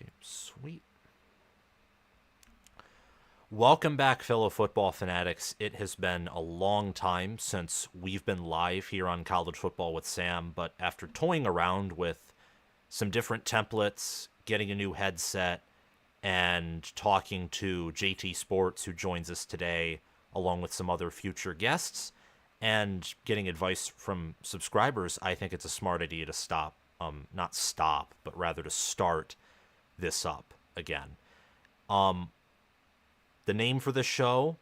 Okay, sweet. Welcome back, fellow football fanatics. It has been a long time since we've been live here on College Football with Sam, but after toying around with some different templates, getting a new headset, and talking to JTSports, who joins us today, along with some other future guests, and getting advice from subscribers, I think it's a smart idea to not stop, but rather to start this up again. The name for the show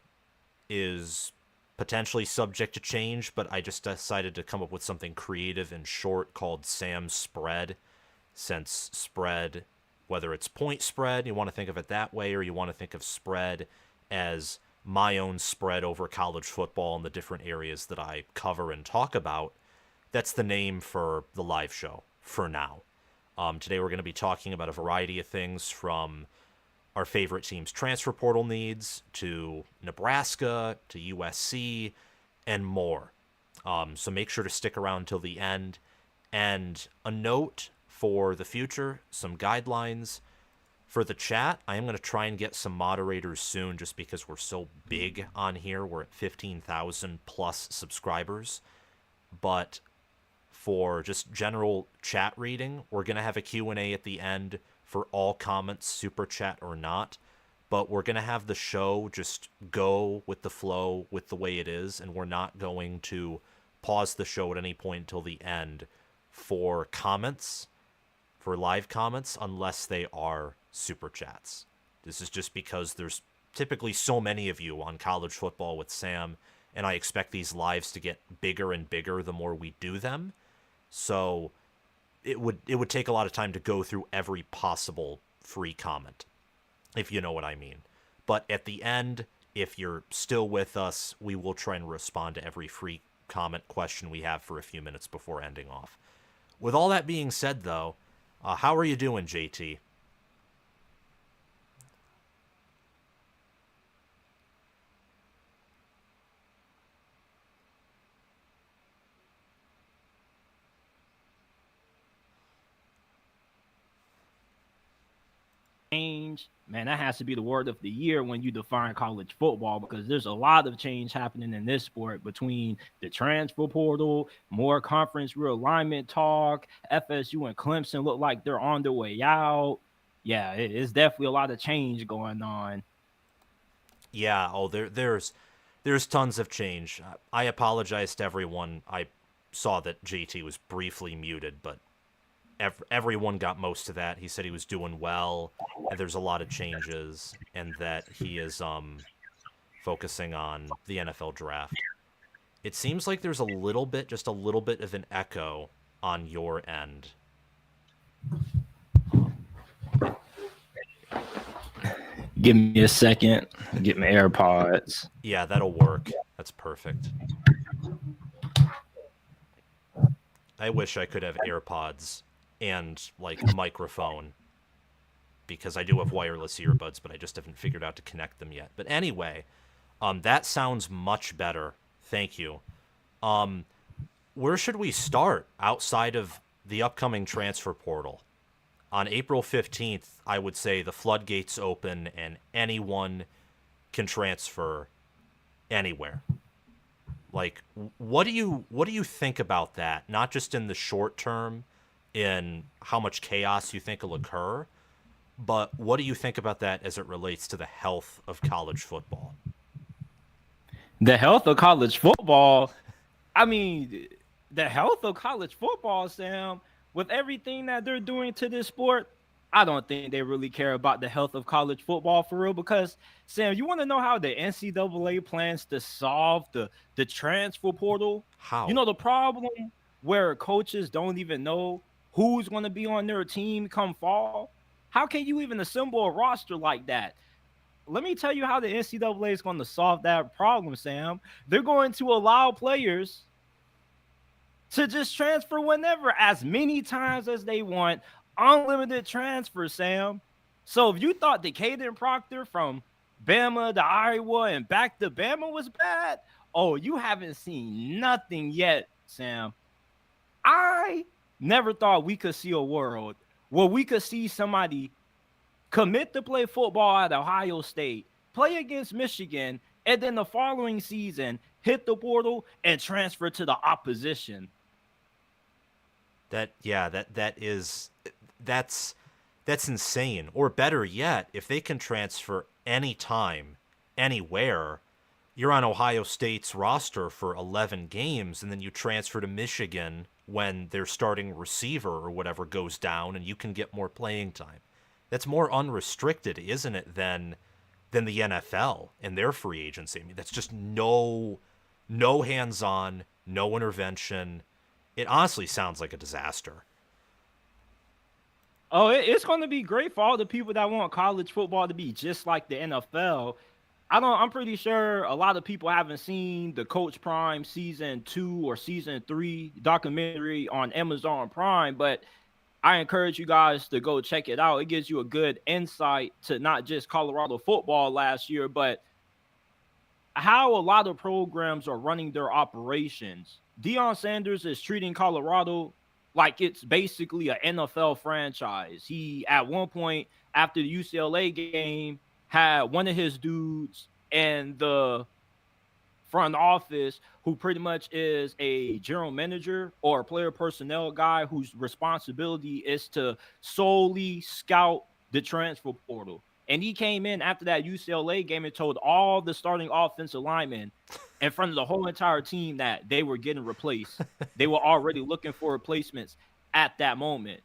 is potentially subject to change, but I just decided to come up with something creative and short called Sam's Spread, since spread, whether it's point spread, you want to think of it that way, or you want to think of spread as my own spread over college football and the different areas that I cover and talk about, that's the name for the live show for now. Today we're going to be talking about a variety of things, from our favorite team's transfer portal needs to Nebraska to USC and more. So make sure to stick around till the end. And a note for the future, some guidelines for the chat. I am going to try and get some moderators soon, just because we're so big on here. We're at 15,000 plus subscribers. But for just general chat reading, we're going to have a Q&A at the end for all comments, super chat or not. But we're going to have the show just go with the flow, with the way it is, and we're not going to pause the show at any point until the end for comments, for live comments, unless they are super chats. This is just because there's typically so many of you on College Football with Sam, and I expect these lives to get bigger and bigger the more we do them. So it would take a lot of time to go through every possible free comment, if you know what I mean. But at the end, if you're still with us, we will try and respond to every free comment question we have for a few minutes before ending off. With all that being said, though, how are you doing, JT? Change, man, that has to be the word of the year when you define college football, because there's a lot of change happening in this sport between the transfer portal, more conference realignment talk. FSU and Clemson look like they're on their way out. Yeah, it's definitely a lot of change going on. Yeah, there's tons of change. I apologize to everyone. I saw that JT was briefly muted, but everyone got most of that. He said he was doing well, and there's a lot of changes, and that he is focusing on the NFL draft. It seems like there's just a little bit of an echo on your end. Give me a second. Get my AirPods. Yeah, that'll work. That's perfect. I wish I could have AirPods and like a microphone, because I do have wireless earbuds, but I just haven't figured out to connect them yet. But anyway, that sounds much better. Thank you. Where should we start outside of the upcoming transfer portal? On April 15th, I would say the floodgates open and anyone can transfer anywhere. Like, what do you think about that? Not just in the short term, in how much chaos you think will occur, but what do you think about that as it relates to the health of college football? The health of college football. I mean, the health of college football, Sam, with everything that they're doing to this sport, I don't think they really care about the health of college football for real. Because, Sam, you want to know how the NCAA plans to solve the transfer portal? How? You know, the problem where coaches don't even know who's going to be on their team come fall? How can you even assemble a roster like that? Let me tell you how the NCAA is going to solve that problem, Sam. They're going to allow players to just transfer whenever, as many times as they want. Unlimited transfer, Sam. So if you thought the Caden Proctor from Bama to Iowa and back to Bama was bad, oh, you haven't seen nothing yet, Sam. I never thought we could see a world where we could see somebody commit to play football at Ohio State, play against Michigan, and then the following season hit the portal and transfer to the opposition. That's insane. Or better yet, if they can transfer anytime, anywhere, you're on Ohio State's roster for 11 games, and then you transfer to Michigan when their starting receiver or whatever goes down, and you can get more playing time. That's more unrestricted, isn't it, than the NFL and their free agency? I mean, that's just no hands-on, no intervention. It honestly sounds like a disaster. Oh, it's going to be great for all the people that want college football to be just like the NFL. I'm pretty sure a lot of people haven't seen the Coach Prime season 2 or season 3 documentary on Amazon Prime, but I encourage you guys to go check it out. It gives you a good insight to not just Colorado football last year, but how a lot of programs are running their operations. Deion Sanders is treating Colorado like it's basically an NFL franchise. He, at one point after the UCLA game, had one of his dudes in the front office who pretty much is a general manager or a player personnel guy whose responsibility is to solely scout the transfer portal. And he came in after that UCLA game and told all the starting offensive linemen in front of the whole entire team that they were getting replaced. They were already looking for replacements at that moment.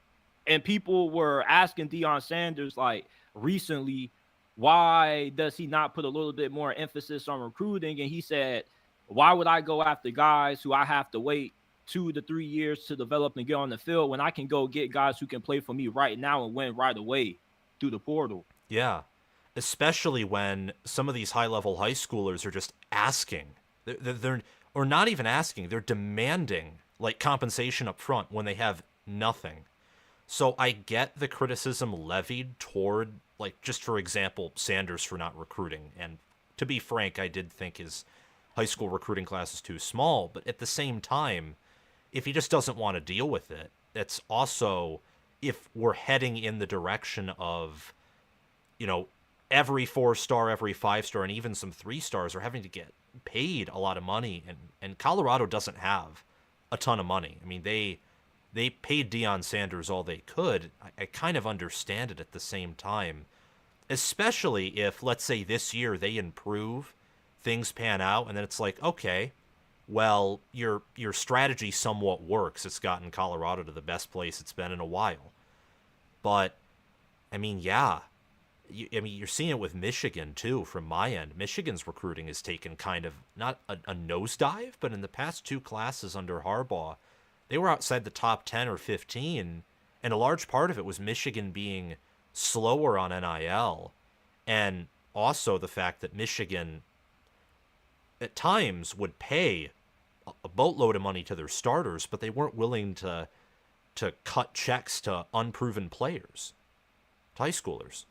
And people were asking Deion Sanders, like, recently, why does he not put a little bit more emphasis on recruiting? And he said, why would I go after guys who I have to wait 2 to 3 years to develop and get on the field when I can go get guys who can play for me right now and win right away through the portal? Yeah, especially when some of these high-level high schoolers are just asking. They're or not even asking. They're demanding like compensation up front when they have nothing. So I get the criticism levied toward, like, just for example, Sanders for not recruiting. And to be frank, I did think his high school recruiting class is too small. But at the same time, if he just doesn't want to deal with it, it's also, if we're heading in the direction of, you know, every 4-star, every 5-star, and even some 3-stars are having to get paid a lot of money. And Colorado doesn't have a ton of money. I mean, they paid Deion Sanders all they could. I kind of understand it at the same time, especially if, let's say, this year they improve, things pan out, and then it's like, okay, well, your strategy somewhat works. It's gotten Colorado to the best place it's been in a while. But, I mean, yeah. You're seeing it with Michigan, too, from my end. Michigan's recruiting has taken kind of, not a nosedive, but in the past 2 classes under Harbaugh, they were outside the top 10 or 15, and a large part of it was Michigan being slower on NIL, and also the fact that Michigan at times would pay a boatload of money to their starters, but they weren't willing to cut checks to unproven players, to high schoolers.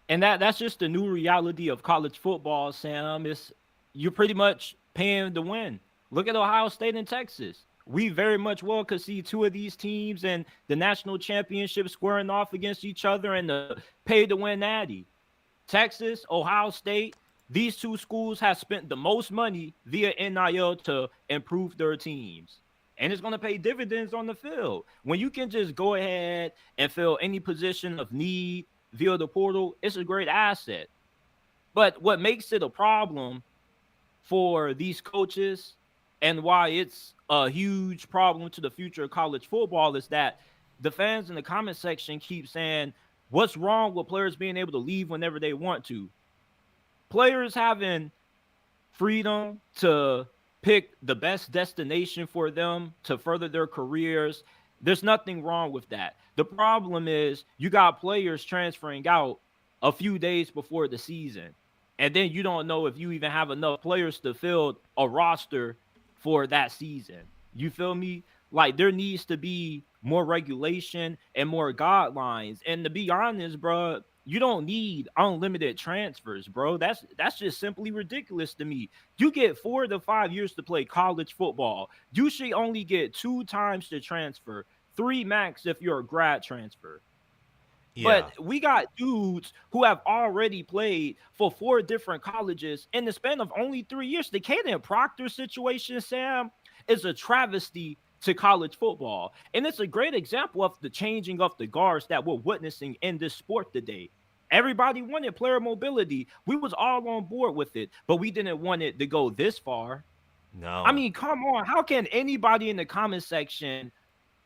And that's just the new reality of college football, Sam. You're pretty much paying to win. Look at Ohio State and Texas. We very much well could see 2 of these teams in the national championship squaring off against each other and the pay-to-win natty. Texas, Ohio State, these 2 schools have spent the most money via NIL to improve their teams. And it's going to pay dividends on the field. When you can just go ahead and fill any position of need via the portal, it's a great asset. But what makes it a problem for these coaches and why it's a huge problem to the future of college football is that the fans in the comment section keep saying, what's wrong with players being able to leave whenever they want to? Players having freedom to pick the best destination for them to further their careers, there's nothing wrong with that. The problem is you got players transferring out a few days before the season, and then you don't know if you even have enough players to fill a roster for that season. You feel me? Like, there needs to be more regulation and more guidelines. And to be honest, bro, you don't need unlimited transfers, bro. That's just simply ridiculous to me. You get 4 to 5 years to play college football. You should only get 2 times to transfer, 3 max if you're a grad transfer. But Yeah. we got dudes who have already played for 4 different colleges in the span of only 3 years. The Caden Proctor situation, Sam, is a travesty to college football. And it's a great example of the changing of the guards that we're witnessing in this sport today. Everybody wanted player mobility. We was all on board with it, but we didn't want it to go this far. I No. mean, come on. How can anybody in the comment section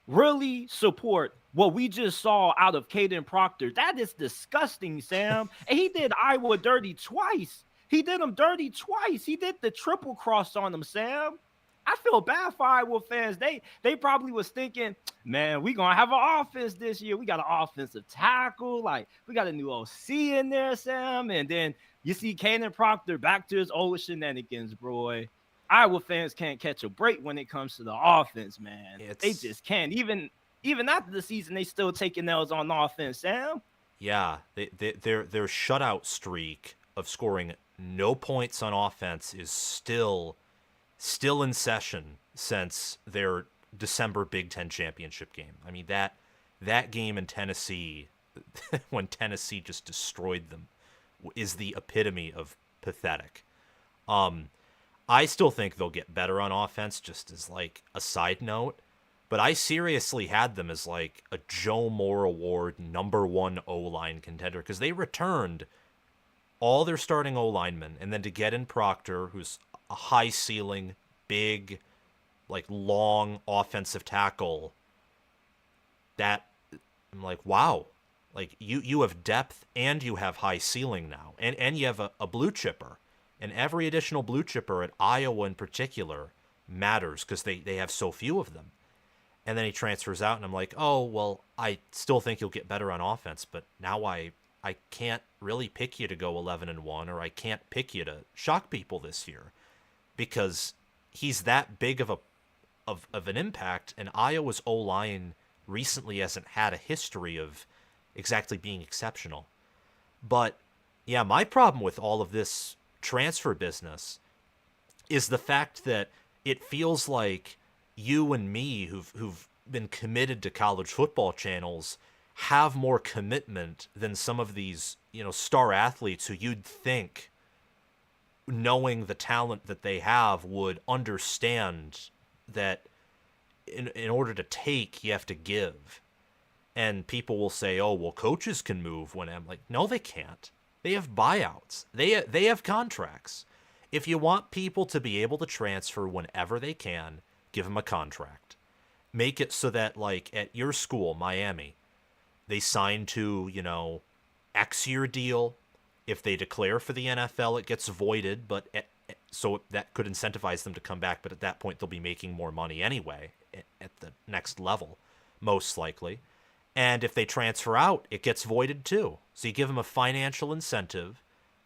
really support what we just saw out of Caden Proctor? That is disgusting, Sam. And he did Iowa dirty twice. He did them dirty twice. He did the triple cross on them, Sam. I feel bad for Iowa fans. They probably was thinking, man, we gonna have an offense this year. We got an offensive tackle, like we got a new OC in there, Sam. And then you see Caden Proctor back to his old shenanigans, bro. Iowa fans can't catch a break when it comes to the offense, man. They It's just can't. Even after the season, they still taking nails on offense, Sam. yeah, their shutout streak of scoring no points on offense is still in session since their December Big Ten championship game. I mean that game in Tennessee, when Tennessee just destroyed them, is the epitome of pathetic. I still think they'll get better on offense, just as like a side note. But I seriously had them as like a Joe Moore Award #1 O-line contender because they returned all their starting O-linemen, and then to get in Proctor, who's a high ceiling, big, like long offensive tackle. That I'm like, wow, like you have depth and you have high ceiling now, and you have a blue chipper, and every additional blue chipper at Iowa in particular matters because they have so few of them. And then he transfers out, and I'm like, oh, well, I still think you'll get better on offense, but now I can't really pick you to go 11-1, or I can't pick you to shock people this year because he's that big of an impact, and Iowa's O-line recently hasn't had a history of exactly being exceptional. But yeah, my problem with all of this transfer business is the fact that it feels like you and me who've been committed to college football channels have more commitment than some of these, star athletes who you'd think, knowing the talent that they have, would understand that in order to take, you have to give. And people will say, oh, well, coaches can move when I'm like, no, they can't. They have buyouts. They have contracts. If you want people to be able to transfer whenever they can, give them a contract. Make it so that, like, at your school, Miami, they sign to, X-year deal. If they declare for the NFL, it gets voided, but so that could incentivize them to come back, but at that point, they'll be making more money anyway at the next level, most likely. And if they transfer out, it gets voided too. So you give them a financial incentive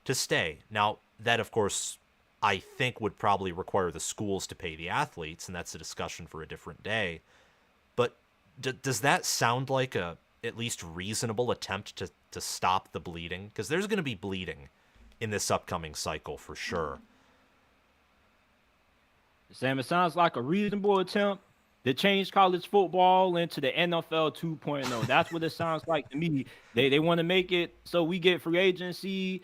to stay. Now, that, of course, I think would probably require the schools to pay the athletes, and that's a discussion for a different day. But does that sound like a at least reasonable attempt to stop the bleeding? Because there's going to be bleeding in this upcoming cycle for sure. Sam, it sounds like a reasonable attempt to change college football into the NFL 2.0. That's what it sounds like to me. They want to make it so we get free agency,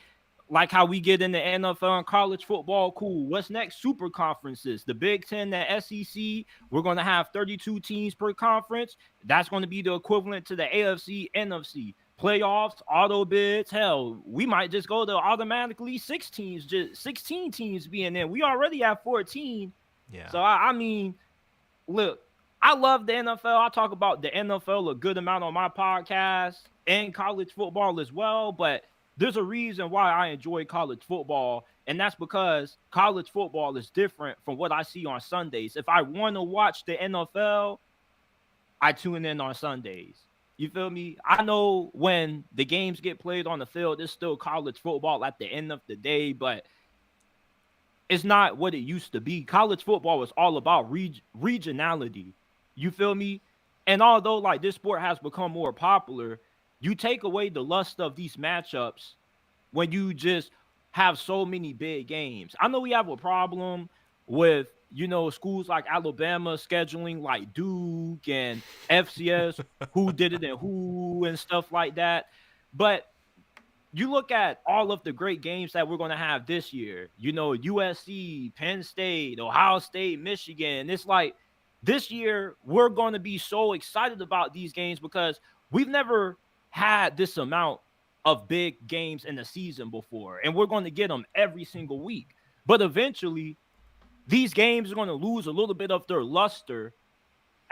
like how we get in the NFL and college football. Cool. What's next? Super conferences. The Big Ten, the SEC. We're going to have 32 teams per conference. That's going to be the equivalent to the AFC, NFC. Playoffs, auto bids. Hell, we might just go to automatically 16 teams being in. We already have 14. Yeah. So, I mean, look, I love the NFL. I talk about the NFL a good amount on my podcast and college football as well, but there's a reason why I enjoy college football, and that's because college football is different from what I see on Sundays. If I want to watch the NFL, I tune in on Sundays. You feel me? I know when the games get played on the field, it's still college football at the end of the day, but it's not what it used to be. College football is all about regionality. You feel me? And although like this sport has become more popular, you take away the lust of these matchups when you just have so many big games. I know we have a problem with schools like Alabama scheduling like Duke and FCS, who did it and who and stuff like that. But you look at all of the great games that we're going to have this year, USC, Penn State, Ohio State, Michigan. It's like this year we're going to be so excited about these games because we've never had this amount of big games in the season before, and we're going to get them every single week. But eventually, these games are going to lose a little bit of their luster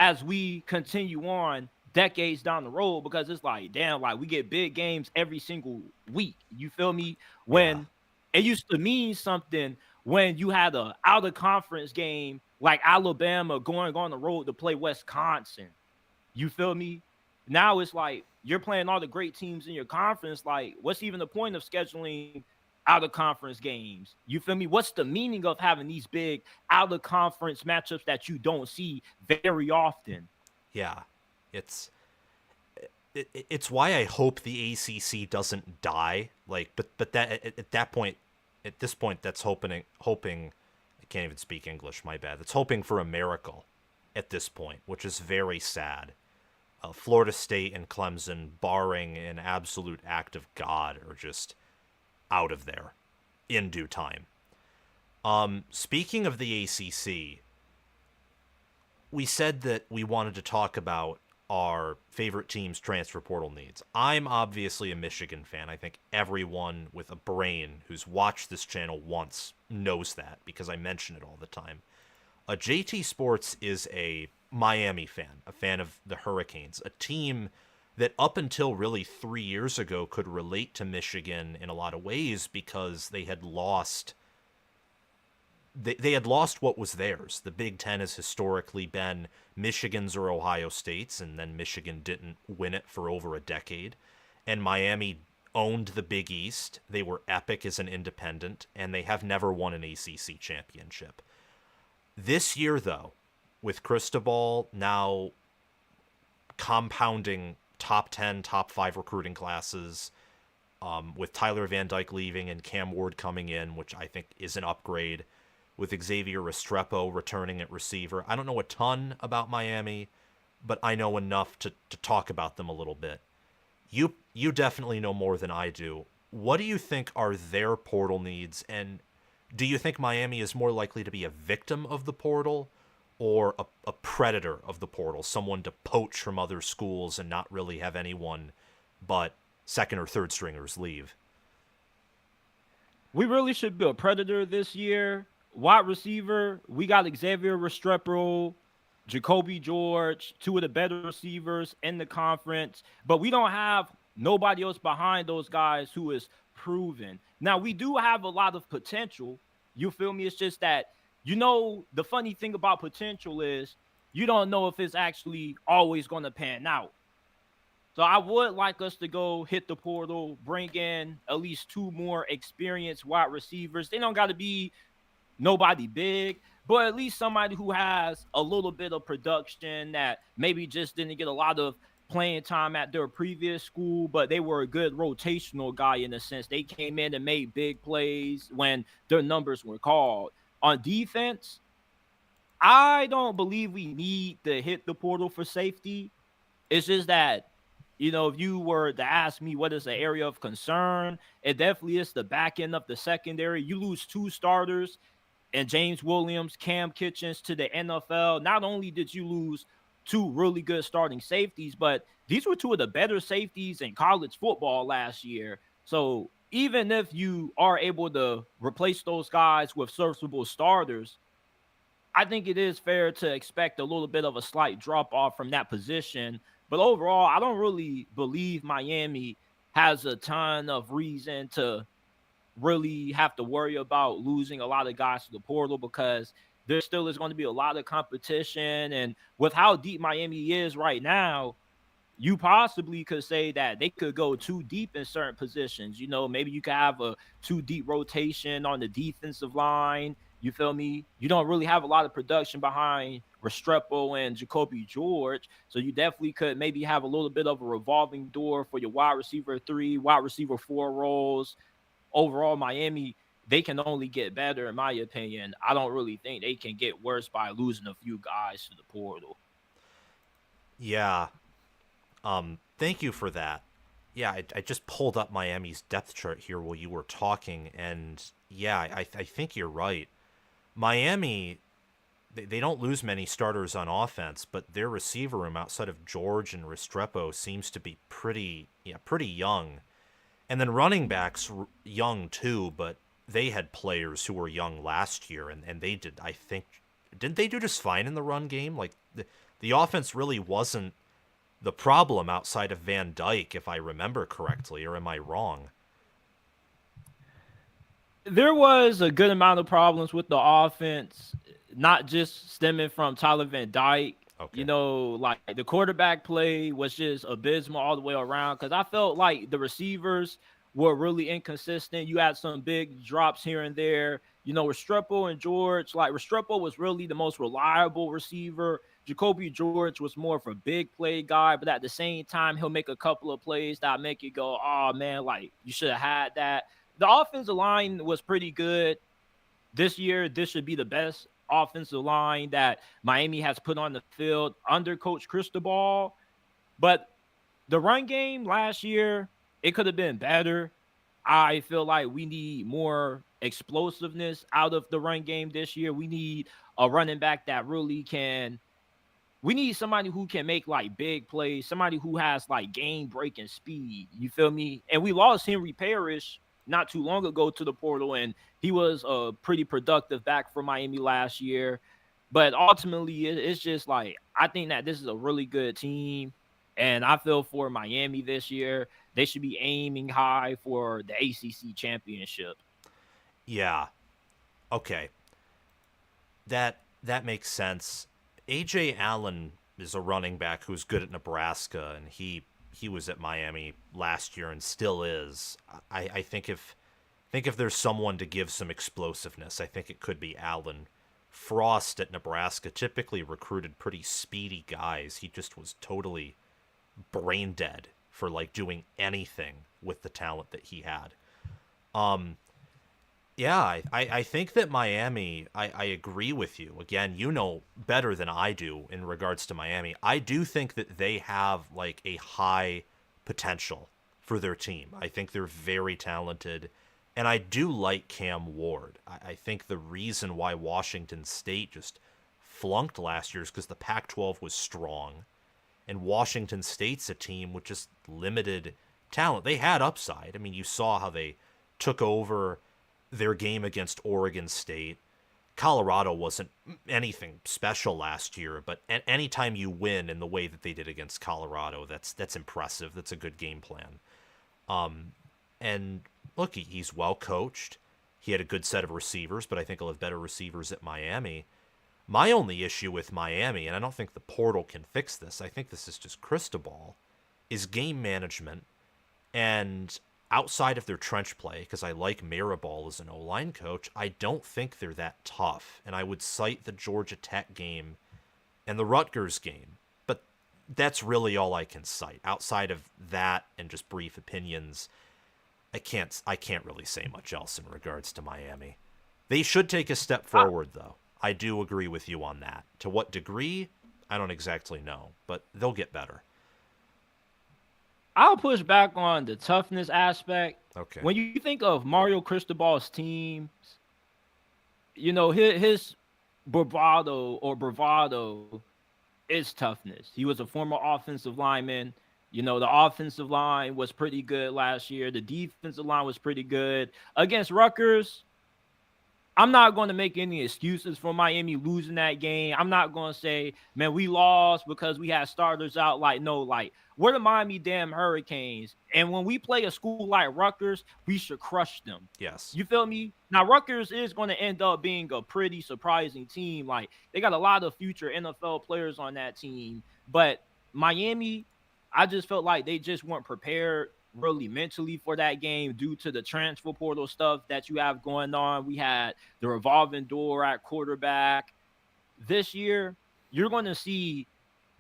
as we continue on decades down the road, because it's like, damn, like we get big games every single week. You feel me? Yeah. When it used to mean something when you had a out of conference game like Alabama going on the road to play Wisconsin. You feel me? Now it's like you're playing all the great teams in your conference. Like, what's even the point of scheduling out of conference games? You feel me? What's the meaning of having these big out of conference matchups that you don't see very often? Yeah. It's why I hope the ACC doesn't die. Like, but that at that point, at this point, that's hoping. I can't even speak English. My bad. It's hoping for a miracle at this point, which is very sad. Florida State and Clemson, barring an absolute act of God, are just out of there in due time. Speaking of the ACC, we said that we wanted to talk about our favorite team's transfer portal needs. I'm obviously a Michigan fan. I think everyone with a brain who's watched this channel once knows that because I mention it all the time. JTSports is a Miami fan, a fan of the Hurricanes, a team that up until really 3 years ago could relate to Michigan in a lot of ways because they had lost what was theirs. The Big Ten has historically been Michigan's or Ohio State's, and then Michigan didn't win it for over a decade. And Miami owned the Big East. They were epic as an independent, and they have never won an ACC championship. This year, though, with Cristobal now compounding top 10, top 5 recruiting classes, with Tyler Van Dyke leaving and Cam Ward coming in, which I think is an upgrade, with Xavier Restrepo returning at receiver. I don't know a ton about Miami, but I know enough to talk about them a little bit. You definitely know more than I do. What do you think are their portal needs, and do you think Miami is more likely to be a victim of the portal or a predator of the portal, someone to poach from other schools and not really have anyone but second or third stringers leave? We really should be a predator this year. Wide receiver, we got Xavier Restrepo, Jacoby George, two of the better receivers in the conference, but we don't have nobody else behind those guys who is proven. Now, we do have a lot of potential. You feel me? It's just that, the funny thing about potential is you don't know if it's actually always going to pan out. So I would like us to go hit the portal, bring in at least 2 more experienced wide receivers. They don't got to be nobody big, but at least somebody who has a little bit of production that maybe just didn't get a lot of playing time at their previous school, but they were a good rotational guy in a sense. They came in and made big plays when their numbers were called. On defense, I don't believe we need to hit the portal for safety. It's just that, if you were to ask me what is the area of concern, it definitely is the back end of the secondary. You lose 2 starters and James Williams, Cam Kitchens to the NFL. Not only did you lose 2 really good starting safeties, but these were 2 of the better safeties in college football last year. So even if you are able to replace those guys with serviceable starters, I think it is fair to expect a little bit of a slight drop off from that position. But overall, I don't really believe Miami has a ton of reason to really have to worry about losing a lot of guys to the portal because there still is going to be a lot of competition. And with how deep Miami is right now, you possibly could say that they could go too deep in certain positions. Maybe you could have a too deep rotation on the defensive line. You feel me? You don't really have a lot of production behind Restrepo and Jacoby George. So you definitely could maybe have a little bit of a revolving door for your wide receiver 3, wide receiver 4 roles. Overall, Miami they can only get better, in my opinion. I don't really think they can get worse by losing a few guys to the portal. Yeah. Thank you for that. Yeah, I just pulled up Miami's depth chart here while you were talking, and yeah, I think you're right. Miami, they don't lose many starters on offense, but their receiver room outside of George and Restrepo seems to be pretty young. And then running backs young too, but they had players who were young last year, and they did, I think, didn't they do just fine in the run game? Like the offense really wasn't the problem outside of Van Dyke, if I remember correctly, or am I wrong? There was a good amount of problems with the offense, not just stemming from Tyler Van Dyke. Okay. Like the quarterback play was just abysmal all the way around because I felt like the receivers were really inconsistent. You had some big drops here and there. Restrepo and George, like Restrepo was really the most reliable receiver. Jacoby George was more of a big play guy, but at the same time, he'll make a couple of plays that make you go, oh man, like you should have had that. The offensive line was pretty good this year. This should be the best offensive line that Miami has put on the field under Coach Cristobal. But the run game last year, it could have been better. I feel like we need more explosiveness out of the run game this year. We need a running back that really can. We need somebody who can make like big plays, somebody who has like game breaking speed. You feel me? And we lost Henry Parrish not too long ago to the portal, and he was a pretty productive back for Miami last year. But ultimately, it's just like I think that this is a really good team, and I feel for Miami this year, they should be aiming high for the ACC championship. Yeah. Okay. That makes sense. AJ Allen is a running back who's good at Nebraska, and he was at Miami last year and still is. I think if there's someone to give some explosiveness, I think it could be Allen. Frost at Nebraska typically recruited pretty speedy guys. He just was totally brain dead for like doing anything with the talent that he had. Yeah, I think that Miami, I agree with you. Again, you know better than I do in regards to Miami. I do think that they have like a high potential for their team. I think they're very talented. And I do like Cam Ward. I think the reason why Washington State just flunked last year is because the Pac-12 was strong. And Washington State's a team with just limited talent. They had upside. I mean, you saw how they took over their game against Oregon State. Colorado wasn't anything special last year, but anytime you win in the way that they did against Colorado, that's impressive. That's a good game plan. And look, he's well coached. He had a good set of receivers, but I think he'll have better receivers at Miami. My only issue with Miami, and I don't think the portal can fix this, I think this is just Cristobal, is game management. And outside of their trench play, because I like Mirabal as an O-line coach, I don't think they're that tough. And I would cite the Georgia Tech game and the Rutgers game. But that's really all I can cite. Outside of that and just brief opinions, I can't really say much else in regards to Miami. They should take a step forward, though. I do agree with you on that. To what degree, I don't exactly know, but they'll get better. I'll push back on the toughness aspect. Okay. When you think of Mario Cristobal's teams, his bravado is toughness. He was a former offensive lineman. The offensive line was pretty good last year. The defensive line was pretty good. Against Rutgers, I'm not going to make any excuses for Miami losing that game. I'm not going to say, man, we lost because we had starters out. Like, no, like, we're the Miami damn Hurricanes. And when we play a school like Rutgers, we should crush them. Yes. You feel me? Now, Rutgers is going to end up being a pretty surprising team. Like, they got a lot of future NFL players on that team. But Miami, I just felt like they just weren't prepared really mentally for that game due to the transfer portal stuff that you have going on. We had the revolving door at quarterback. This year, you're going to see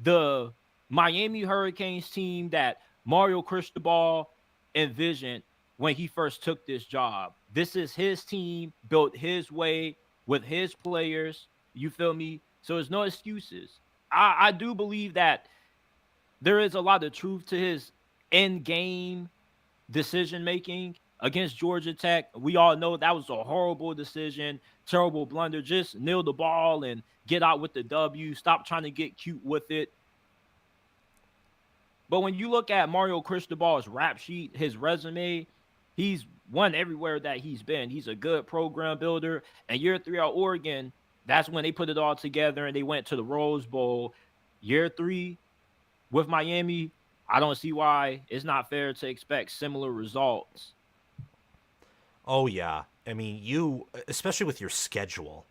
the Miami Hurricanes team that Mario Cristobal envisioned when he first took this job. This is his team built his way with his players. You feel me? So there's no excuses. I do believe that there is a lot of truth to his end game decision making against Georgia Tech. We all know that was a horrible decision, terrible blunder. Just nail the ball and get out with the W. Stop trying to get cute with it. But when you look at Mario Cristobal's rap sheet, his resume, he's won everywhere that he's been. He's a good program builder. And year 3 at Oregon, that's when they put it all together and they went to the Rose Bowl. Year 3 with Miami, I don't see why it's not fair to expect similar results. Oh yeah. I mean, you, especially with your schedule,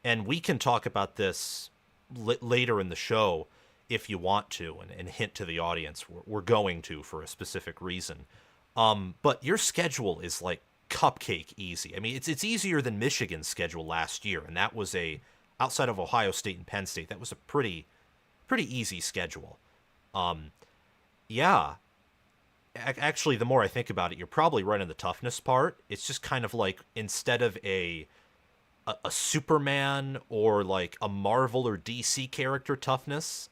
and we can talk about this later in the show if you want to, and hint to the audience we're going to for a specific reason. But your schedule is like cupcake easy. I mean, it's easier than Michigan's schedule last year, and that was a, outside of Ohio State and Penn State, that was a pretty easy schedule. Yeah. Actually, the more I think about it, you're probably right on the toughness part. It's just kind of like, instead of a Superman or like a Marvel or DC character toughness,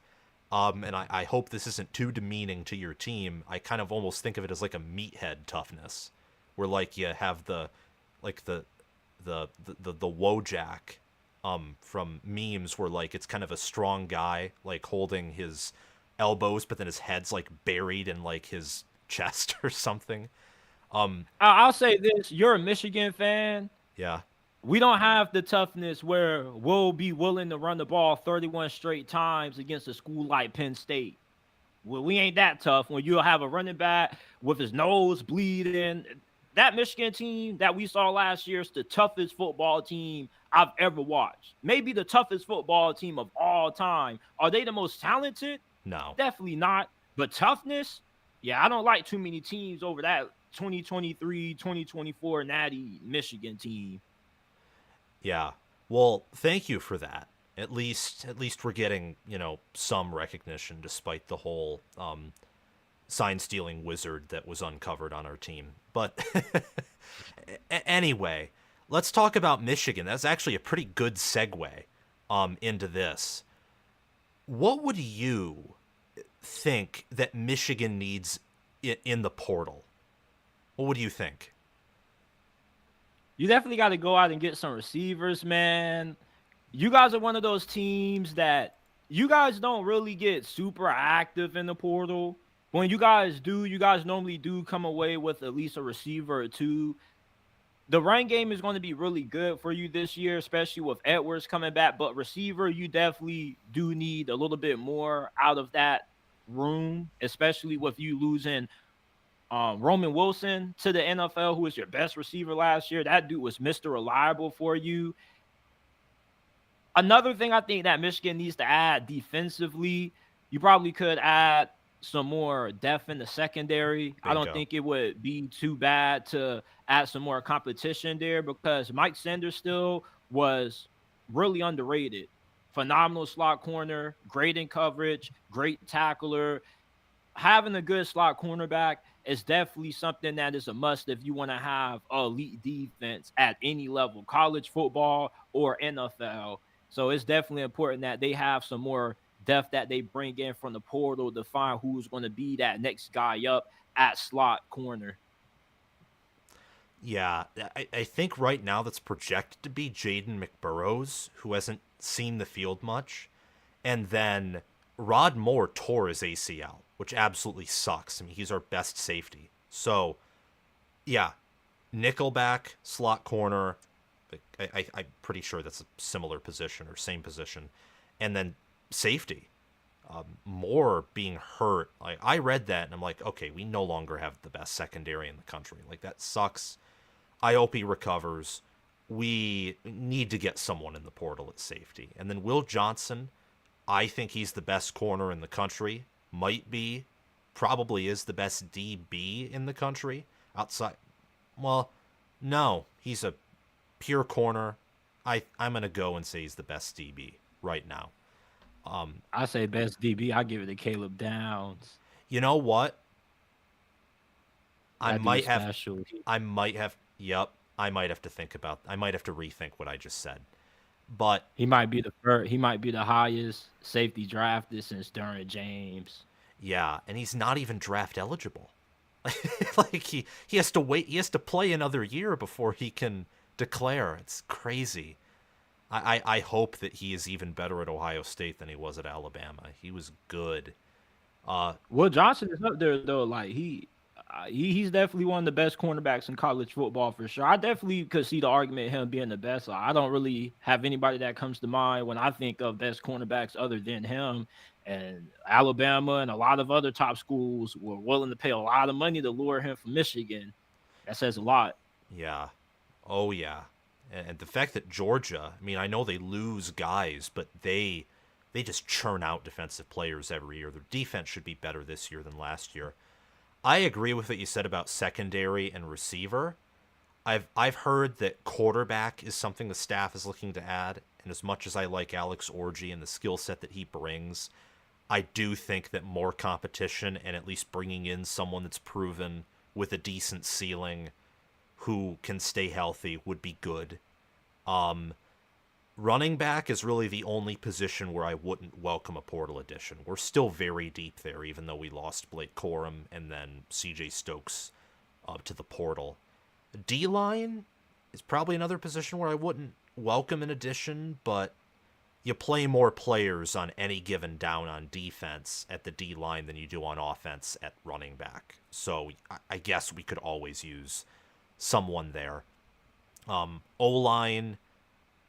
and I hope this isn't too demeaning to your team, I kind of almost think of it as like a meathead toughness, where like you have the like the Wojak from memes, where like it's kind of a strong guy like holding his elbows, but then his head's like buried in like his chest or something. I'll say this: you're a Michigan fan. Yeah. We don't have the toughness where we'll be willing to run the ball 31 straight times against a school like Penn State. Well, we ain't that tough when you'll have a running back with his nose bleeding. That Michigan team that we saw last year is the toughest football team I've ever watched. Maybe the toughest football team of all time. Are they the most talented? No. Definitely not. But toughness? Yeah, I don't like too many teams over that 2023, 2024 Natty Michigan team. Yeah. Well, thank you for that. At least we're getting, some recognition despite the whole sign stealing wizard that was uncovered on our team. But anyway, let's talk about Michigan. That's actually a pretty good segue into this. What would you think that Michigan needs in the portal? What would you think? You definitely got to go out and get some receivers, man. You guys are one of those teams that you guys don't really get super active in the portal. When you guys do, you guys normally do come away with at least a receiver or two. The run game is going to be really good for you this year, especially with Edwards coming back. But receiver, you definitely do need a little bit more out of that room, especially with you losing Roman Wilson to the NFL, who was your best receiver last year. That dude was Mr. Reliable for you. Another thing I think that Michigan needs to add defensively, you probably could add some more depth in the secondary. Bingo. I don't think it would be too bad to add some more competition there, because Mike Sanders still was really underrated. Phenomenal slot corner, great in coverage, great tackler. Having a good slot cornerback is definitely something that is a must if you want to have elite defense at any level, college football or NFL. So it's definitely important that they have some more depth that they bring in from the portal to find who's going to be that next guy up at slot corner. Yeah, I think right now that's projected to be Jaden McBurrows, who hasn't seen the field much. And then Rod Moore tore his ACL, which absolutely sucks. I mean, he's our best safety. So, yeah, nickelback, slot corner. I'm pretty sure that's a similar position or same position. And then safety. Moore being hurt. Like, I read that and I'm like, okay, we no longer have the best secondary in the country. Like, that sucks. I hope he recovers. We need to get someone in the portal at safety. And then Will Johnson, I think he's the best corner in the country. Might be, probably is the best DB in the country. Outside, well, no, he's a pure corner. I'm going to go and say he's the best DB right now. I say best DB. I give it to Caleb Downs. You know what? I might have. Yep. I might have to rethink what I just said. But He might be the first, he might be the highest safety drafted since Derwin James. yeah, and he's not even draft eligible. Like he has to wait. He has to play another year before he can declare. It's crazy. I hope that he is even better at Ohio State than he was at Alabama. He was good. Will Johnson is up there though. Like he's definitely one of the best cornerbacks in college football for sure. I definitely could see the argument of him being the best. Like, I don't really have anybody that comes to mind when I think of best cornerbacks other than him. And Alabama and a lot of other top schools were willing to pay a lot of money to lure him from Michigan. That says a lot. Yeah. Oh yeah. And the fact that Georgia, I mean, I know they lose guys, but they just churn out defensive players every year. Their defense should be better this year than last year. I agree with what you said about secondary and receiver. I've heard that quarterback is something the staff is looking to add, and as much as I like Alex Orji and the skill set that he brings, I do think that more competition and at least bringing in someone that's proven with a decent ceiling who can stay healthy would be good. Running back is really the only position where I wouldn't welcome a portal addition. We're still very deep there, even though we lost Blake Corum and then CJ Stokes to the portal. D-line is probably another position where I wouldn't welcome an addition, but you play more players on any given down on defense at the D-line than you do on offense at running back. So I guess we could always use someone there. O-line,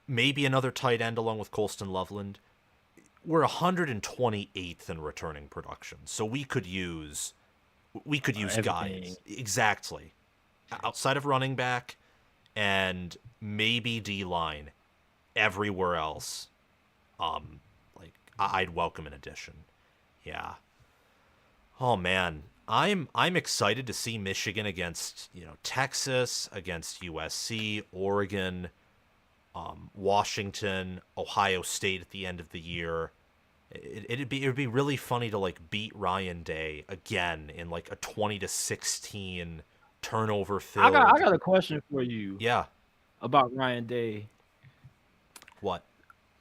maybe another tight end along with Colston Loveland. We're 128th in returning production, so we could use guys. Exactly. Outside of running back and maybe D-line, everywhere else, I'd welcome an addition. Yeah. Oh man, I'm excited to see Michigan against Texas, against USC, Oregon, Washington, Ohio State at the end of the year. It'd be really funny to beat Ryan Day again in a 20-16 turnover filled. I got a question for you. Yeah. About Ryan Day. What?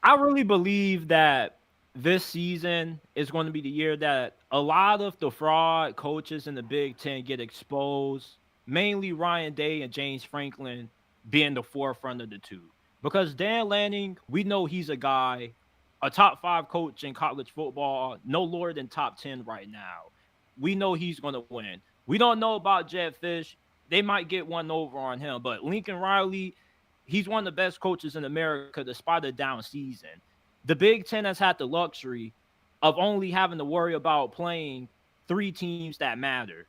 I really believe that this season is going to be the year that a lot of the fraud coaches in the Big Ten get exposed, mainly Ryan Day and James Franklin being the forefront of the two. Because Dan Lanning, we know he's a guy, a top 5 coach in college football, no lower than top 10 right now. We know he's going to win. We don't know about Jedd Fisch. They might get one over on him. But Lincoln Riley, he's one of the best coaches in America despite a down season. The Big Ten has had the luxury of only having to worry about playing 3 teams that matter.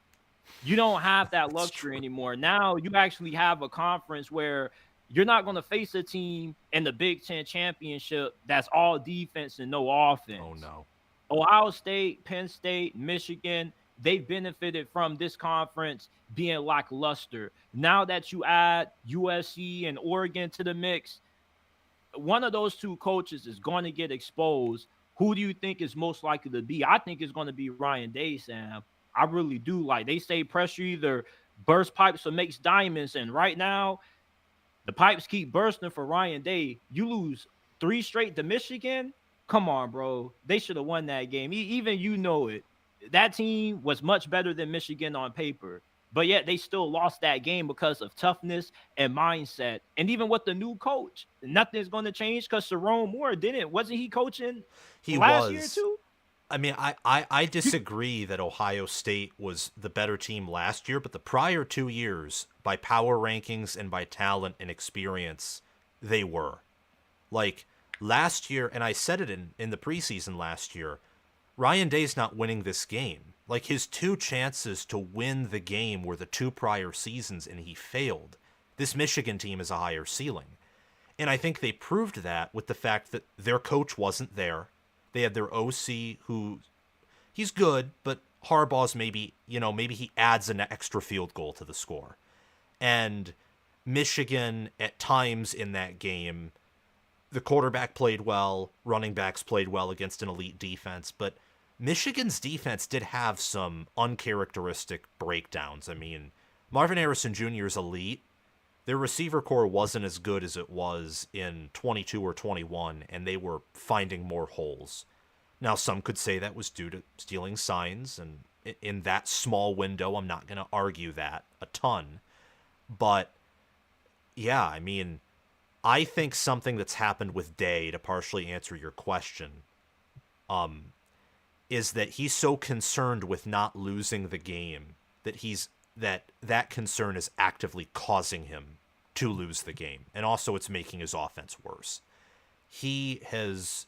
You don't have that luxury anymore. Now you actually have a conference where you're not going to face a team in the Big Ten championship that's all defense and no offense. Oh, no. Ohio State, Penn State, Michigan, they've benefited from this conference being lackluster. Now that you add USC and Oregon to the mix, one of those 2 coaches is going to get exposed. Who do you think is most likely to be? I think it's going to be Ryan Day, Sam. I really do. They say pressure either bursts pipes or makes diamonds. And right now, the pipes keep bursting for Ryan Day. You lose 3 straight to Michigan. Come on, bro. They should have won that game. Even it. That team was much better than Michigan on paper. But yet they still lost that game because of toughness and mindset. And even with the new coach, nothing's going to change because Sharon Moore wasn't he coaching last year too? I mean, I disagree that Ohio State was the better team last year, but the prior 2 years, by power rankings and by talent and experience, they were. Last year, and I said it in the preseason last year, Ryan Day's not winning this game. His 2 chances to win the game were the 2 prior seasons, and he failed. This Michigan team is a higher ceiling. And I think they proved that with the fact that their coach wasn't there. They had their OC who, he's good, but Harbaugh's maybe he adds an extra field goal to the score. And Michigan, at times in that game, the quarterback played well, running backs played well against an elite defense, but Michigan's defense did have some uncharacteristic breakdowns. I mean, Marvin Harrison Jr. is elite, their receiver core wasn't as good as it was in 22 or 21, and they were finding more holes. Now, some could say that was due to stealing signs, and in that small window, I'm not going to argue that a ton. But yeah, I mean, I think something that's happened with Day, to partially answer your question, is that he's so concerned with not losing the game that that concern is actively causing him to lose the game. And also it's making his offense worse. He has,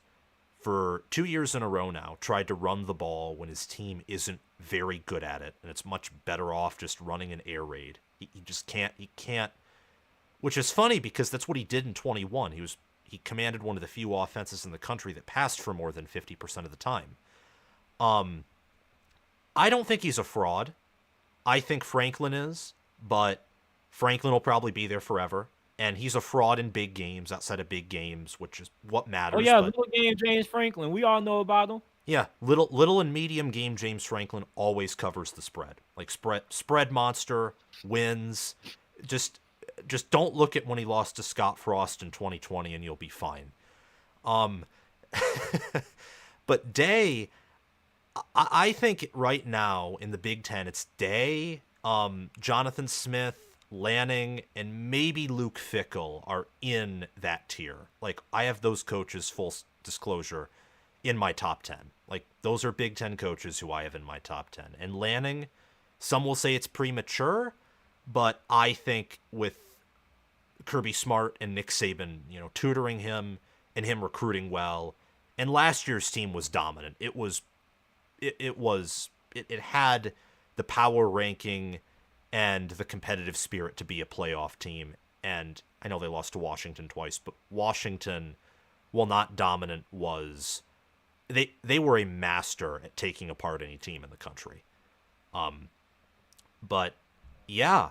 for 2 years in a row now, tried to run the ball when his team isn't very good at it, and it's much better off just running an air raid. He just can't, which is funny because that's what he did in 21. He commanded one of the few offenses in the country that passed for more than 50% of the time. I don't think he's a fraud. I think Franklin is, but Franklin will probably be there forever. And he's a fraud in big games, outside of big games, which is what matters. Oh yeah, little game James Franklin. We all know about him. Yeah, little and medium game James Franklin always covers the spread. Like spread monster, wins. Just don't look at when he lost to Scott Frost in 2020 and you'll be fine. But Day, I think right now in the Big Ten, it's Day, Jonathan Smith, Lanning, and maybe Luke Fickell are in that tier. Like, I have those coaches, full disclosure, in my top 10. Like, those are Big Ten coaches who I have in my top 10. And Lanning, some will say it's premature, but I think with Kirby Smart and Nick Saban, tutoring him and him recruiting well, and last year's team was dominant. It had the power ranking and the competitive spirit to be a playoff team. And I know they lost to Washington twice, but Washington, while not dominant, was they were a master at taking apart any team in the country. But yeah,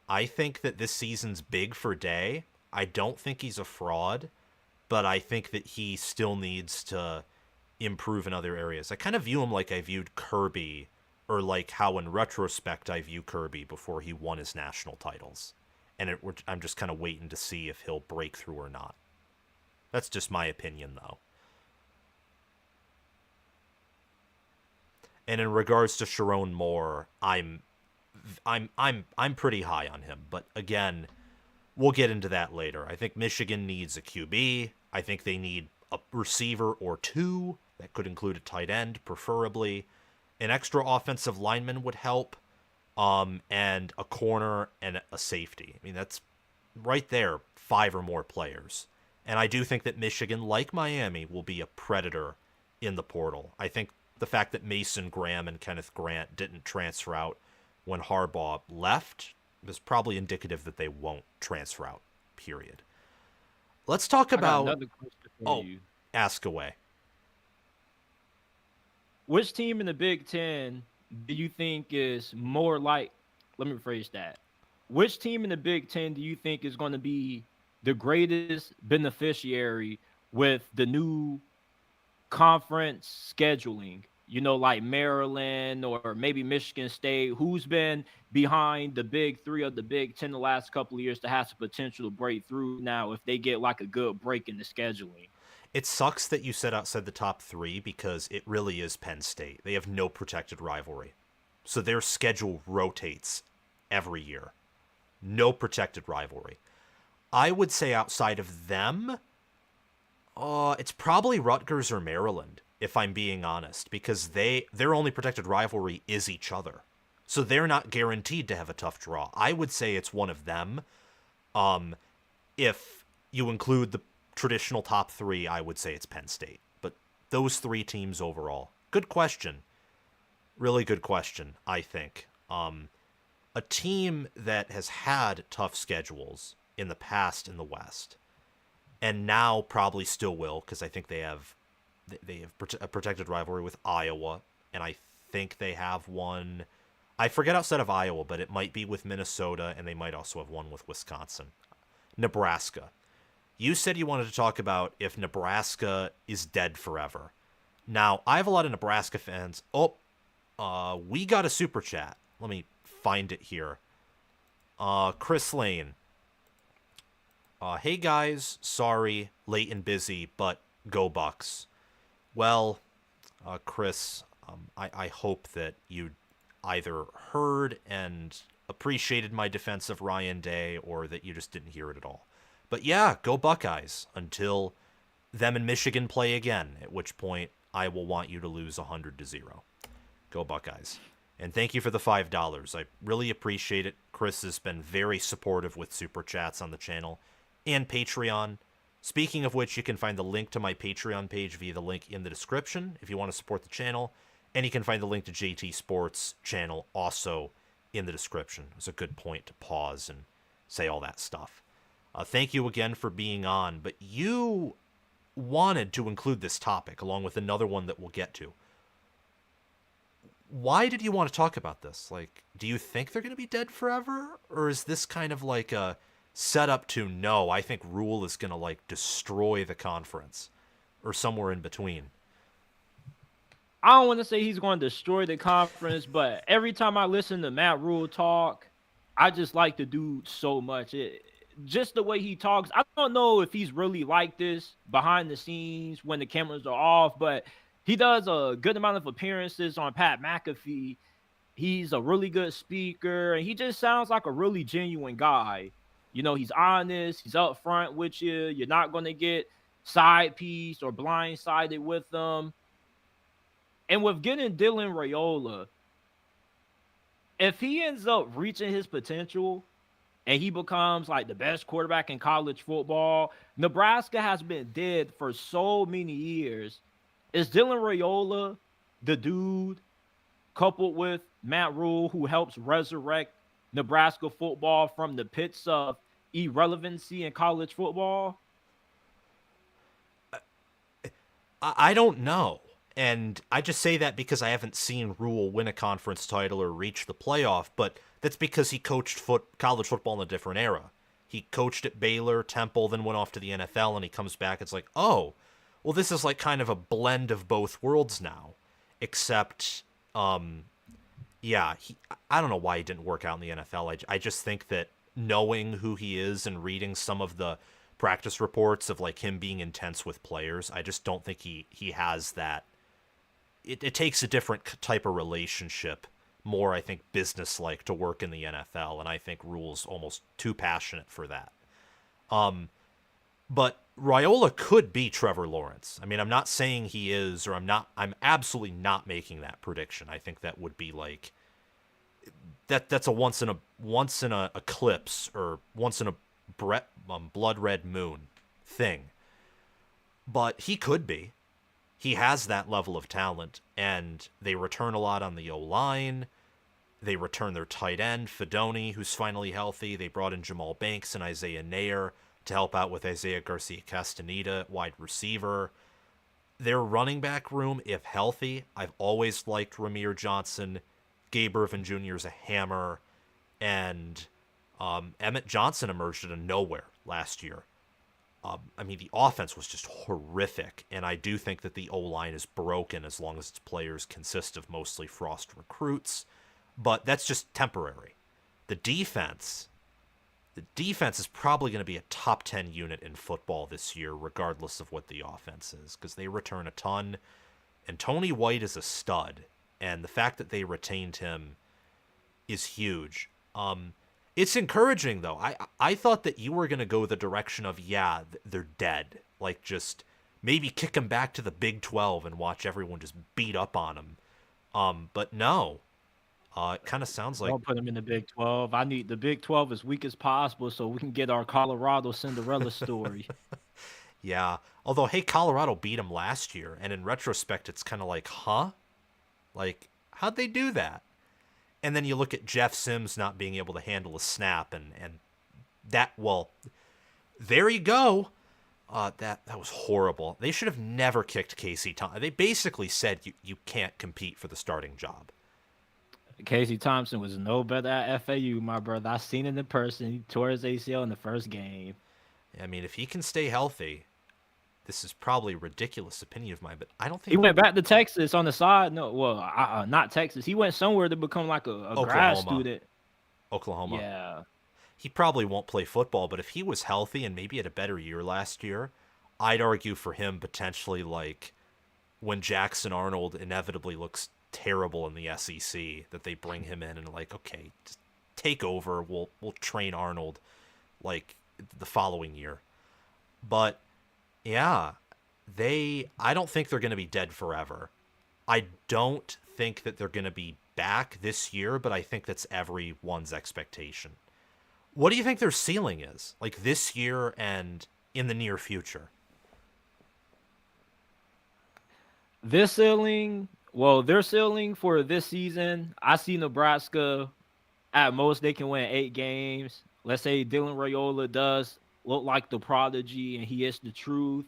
I think that this season's big for Day. I don't think he's a fraud, but I think that he still needs to improve in other areas. I kind of view him like I viewed Kirby, or like how in retrospect I view Kirby before he won his national titles. And I'm just kind of waiting to see if he'll break through or not. That's just my opinion, though. And in regards to Sharon Moore, I'm pretty high on him. But again, we'll get into that later. I think Michigan needs a QB. I think they need a receiver or two. That could include a tight end, preferably. An extra offensive lineman would help. And a corner and a safety. I mean, that's right there, 5 or more players. And I do think that Michigan, like Miami, will be a predator in the portal. I think the fact that Mason Graham and Kenneth Grant didn't transfer out when Harbaugh left is probably indicative that they won't transfer out, period. Let's talk about... another question for you. Ask away. Which team in the Big Ten do you think is more like... Let me rephrase that. Which team in the Big Ten do you think is going to be the greatest beneficiary with the new conference scheduling? Like Maryland or maybe Michigan State, who's been behind the big three of the Big Ten the last couple of years to have some potential to break through now if they get like a good break in the scheduling? It sucks that you said outside the top 3 because it really is Penn State. They have no protected rivalry. So their schedule rotates every year. No protected rivalry. I would say outside of them, it's probably Rutgers or Maryland, if I'm being honest, because their only protected rivalry is each other. So they're not guaranteed to have a tough draw. I would say it's one of them. If you include the traditional top 3, I would say it's Penn State. But those 3 teams overall. Good question. Really good question, I think. A team that has had tough schedules in the past in the West, and now probably still will, because I think they have a protected rivalry with Iowa, and I think they have one, I forget outside of Iowa, but it might be with Minnesota, and they might also have one with Wisconsin. Nebraska. You said you wanted to talk about if Nebraska is dead forever. Now, I have a lot of Nebraska fans. We got a super chat. Let me find it here. Chris Lane. Hey guys, sorry, late and busy, but go Bucks. Well, Chris, I hope that you either heard and appreciated my defense of Ryan Day or that you just didn't hear it at all. But yeah, go Buckeyes until them and Michigan play again, at which point I will want you to lose 100-0. Go Buckeyes. And thank you for the $5. I really appreciate it. Chris has been very supportive with super chats on the channel and Patreon. Speaking of which, you can find the link to my Patreon page via the link in the description if you want to support the channel. And you can find the link to JTSports channel also in the description. It was a good point to pause and say all that stuff. Thank you again for being on. But you wanted to include this topic along with another one that we'll get to. Why did you want to talk about this? Like, do you think they're going to be dead forever? Or is this kind of like a setup to no, I think Rule is going to like destroy the conference or somewhere in between? I don't want to say he's going to destroy the conference, but every time I listen to Matt Rule talk, I just like the dude so much. Just the way he talks. I don't know if he's really like this behind the scenes when the cameras are off, but he does a good amount of appearances on Pat McAfee. He's a really good speaker, and he just sounds like a really genuine guy. You know, he's honest. He's upfront with you. You're not going to get side pieced or blindsided with them. And with getting Dylan Raiola, if he ends up reaching his potential and he becomes like the best quarterback in college football, Nebraska has been dead for so many years. Is Dylan Raiola the dude, coupled with Matt Rule, who helps resurrect Nebraska football from the pits of irrelevancy in college football? I don't know. And I just say that because I haven't seen Rule win a conference title or reach the playoff, but that's because he coached college football in a different era. He coached at Baylor, Temple, then went off to the NFL, and he comes back. It's like, oh, well, this is like kind of a blend of both worlds now. Except, yeah, I don't know why he didn't work out in the NFL. I just think that knowing who he is and reading some of the practice reports of like him being intense with players, I just don't think he has that. It takes a different type of relationship, more, I think, business-like to work in the NFL, and I think Rule's almost too passionate for that. But Raiola could be Trevor Lawrence. I mean, I'm not saying he is, or I'm absolutely not making that prediction. I think that would be like that's a once in a eclipse or once in a blood red moon thing. But he could be. He has that level of talent, and they return a lot on the O-line. They return their tight end, Fedoni, who's finally healthy. They brought in Jamal Banks and Isaiah Nair to help out with Isaiah Garcia-Castaneda, wide receiver. Their running back room, if healthy, I've always liked Ramir Johnson. Gabe Irvin Jr. is a hammer. And Emmett Johnson emerged out of nowhere last year. I mean, the offense was just horrific, and I do think that the O-line is broken as long as its players consist of mostly Frost recruits, but that's just temporary. The defense is probably going to be a top 10 unit in football this year, regardless of what the offense is, because they return a ton, and Tony White is a stud, and the fact that they retained him is huge. It's encouraging, though. I thought that you were going to go the direction of, yeah, they're dead. Like, just maybe kick them back to the Big 12 and watch everyone just beat up on them. But no. It kind of sounds like... Don't put them in the Big 12. I need the Big 12 as weak as possible so we can get our Colorado Cinderella story. Yeah. Although, hey, Colorado beat them last year. And in retrospect, it's kind of like, huh? Like, how'd they do that? And then you look at Jeff Sims not being able to handle a snap, and that, well, there you go. That was horrible. They should have never kicked Casey Thompson. They basically said you can't compete for the starting job. Casey Thompson was no better at FAU, my brother. I seen it in person. He tore his ACL in the first game. I mean, if he can stay healthy, this is probably a ridiculous opinion of mine, but I don't think... He went back to Texas on the side. No, well, not Texas. He went somewhere to become like a grad student. Oklahoma. he probably won't play football, but if he was healthy and maybe had a better year last year, I'd argue for him potentially like when Jackson Arnold inevitably looks terrible in the SEC, that they bring him in and like, okay, just take over. We'll train Arnold like the following year. But yeah, I don't think they're going to be dead forever. I don't think that they're going to be back this year, but I think that's everyone's expectation. What do you think their ceiling is? Like this year and in the near future? This ceiling, well, their ceiling for this season, I see Nebraska at most they can win 8 games. Let's say Dylan Raiola does look like the prodigy and he is the truth.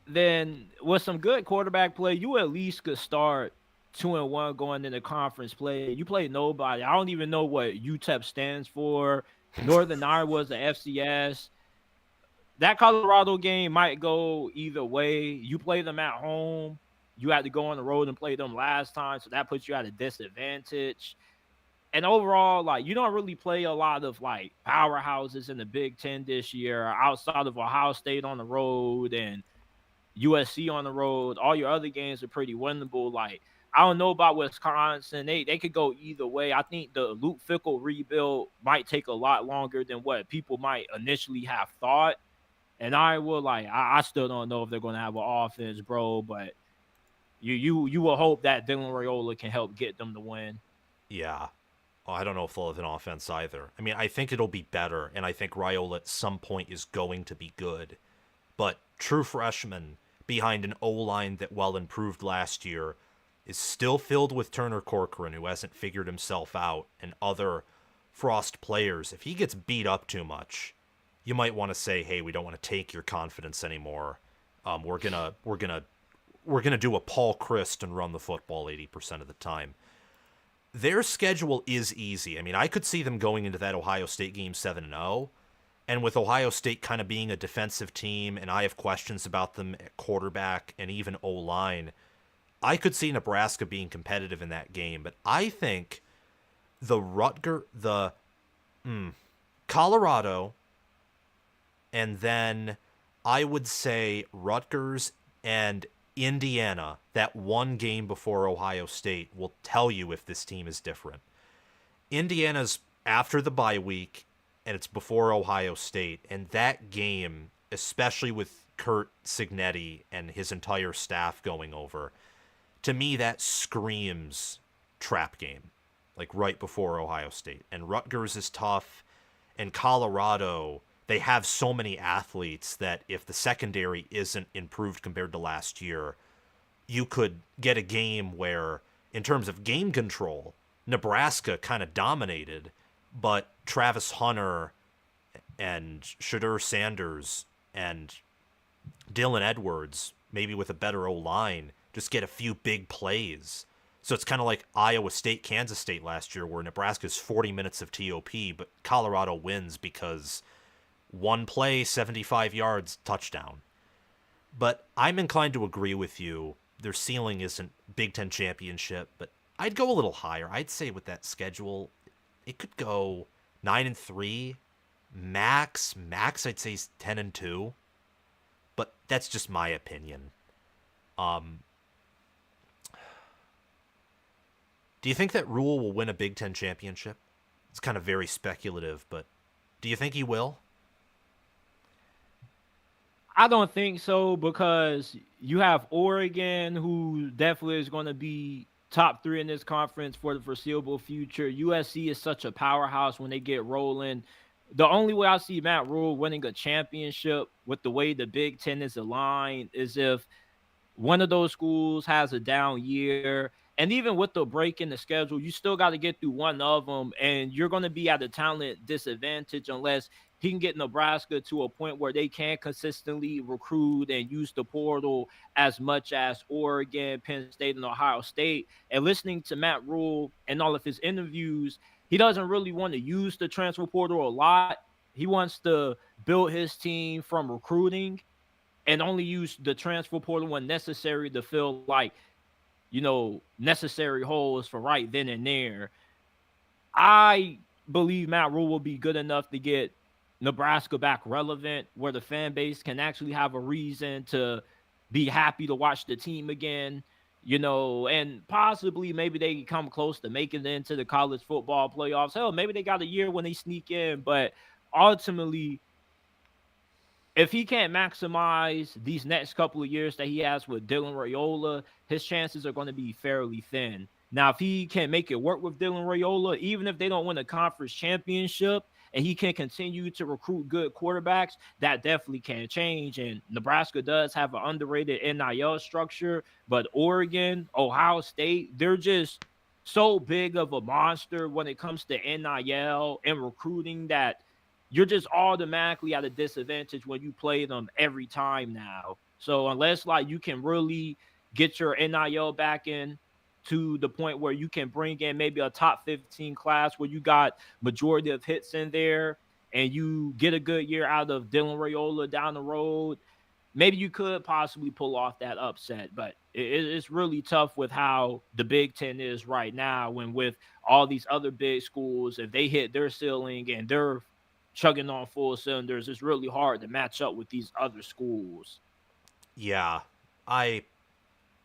Then with some good quarterback play, you at least could start 2-1 going into conference play. You play nobody. I don't even know what UTEP stands for. Northern Iowa's the FCS. That Colorado game might go either way. You play them at home. You had to go on the road and play them last time, so that puts you at a disadvantage. And overall, like you don't really play a lot of like powerhouses in the Big Ten this year outside of Ohio State on the road and USC on the road. All your other games are pretty winnable. Like I don't know about Wisconsin. They could go either way. I think the Luke Fickle rebuild might take a lot longer than what people might initially have thought. And Iowa, like I still don't know if they're going to have an offense, bro. But you will hope that Dylan Raiola can help get them to win. Yeah. Oh, I don't know if they'll have an offense either. I mean, I think it'll be better, and I think Raiola at some point is going to be good. But true freshman behind an O-line that, while improved last year, is still filled with Turner Corcoran, who hasn't figured himself out, and other Frost players. If he gets beat up too much, you might want to say, "Hey, we don't want to take your confidence anymore. We're gonna do a Paul Christ and run the football 80% of the time." Their schedule is easy. I mean, I could see them going into that Ohio State game 7-0, and with Ohio State kind of being a defensive team, and I have questions about them at quarterback and even O-line, I could see Nebraska being competitive in that game. But I think the Colorado, and then I would say Rutgers and Indiana, that one game before Ohio State, will tell you if this team is different. Indiana's after the bye week, and it's before Ohio State. And that game, especially with Kurt Signetti and his entire staff going over, to me that screams trap game, like right before Ohio State. And Rutgers is tough, and Colorado, they have so many athletes that if the secondary isn't improved compared to last year, you could get a game where, in terms of game control, Nebraska kind of dominated, but Travis Hunter and Shadur Sanders and Dylan Edwards, maybe with a better O-line, just get a few big plays. So it's kind of like Iowa State, Kansas State last year, where Nebraska's 40 minutes of TOP, but Colorado wins because one play, 75 yards, touchdown. But I'm inclined to agree with you. Their ceiling isn't Big Ten championship, but I'd go a little higher. I'd say with that schedule, it could go 9-3, max. I'd say 10-2, but that's just my opinion. Do you think that Rule will win a Big Ten championship? It's kind of very speculative, but do you think he will? I don't think so because you have Oregon, who definitely is going to be top 3 in this conference for the foreseeable future. USC is such a powerhouse when they get rolling. The only way I see Matt Rule winning a championship with the way the Big Ten is aligned is if one of those schools has a down year. And even with the break in the schedule, you still got to get through one of them, and you're going to be at a talent disadvantage unless he can get Nebraska to a point where they can consistently recruit and use the portal as much as Oregon, Penn State, and Ohio State. And listening to Matt Rule and all of his interviews, he doesn't really want to use the transfer portal a lot. He wants to build his team from recruiting and only use the transfer portal when necessary to fill necessary holes for right then and there. I believe Matt Rule will be good enough to get Nebraska back relevant, where the fan base can actually have a reason to be happy to watch the team again, and possibly maybe they come close to making it into the college football playoffs. Hell, maybe they got a year when they sneak in, but ultimately, if he can't maximize these next couple of years that he has with Dylan Raiola, his chances are going to be fairly thin. Now, if he can make it work with Dylan Raiola, even if they don't win a conference championship and he can continue to recruit good quarterbacks, that definitely can change. And Nebraska does have an underrated NIL structure, but Oregon, Ohio State, they're just so big of a monster when it comes to NIL and recruiting that you're just automatically at a disadvantage when you play them every time now. So unless like you can really get your NIL back in to the point where you can bring in maybe a top 15 class where you got majority of hits in there and you get a good year out of Dylan Raiola down the road, maybe you could possibly pull off that upset. But it's really tough with how the Big Ten is right now, when with all these other big schools, if they hit their ceiling and they're chugging on full cylinders, it's really hard to match up with these other schools. Yeah,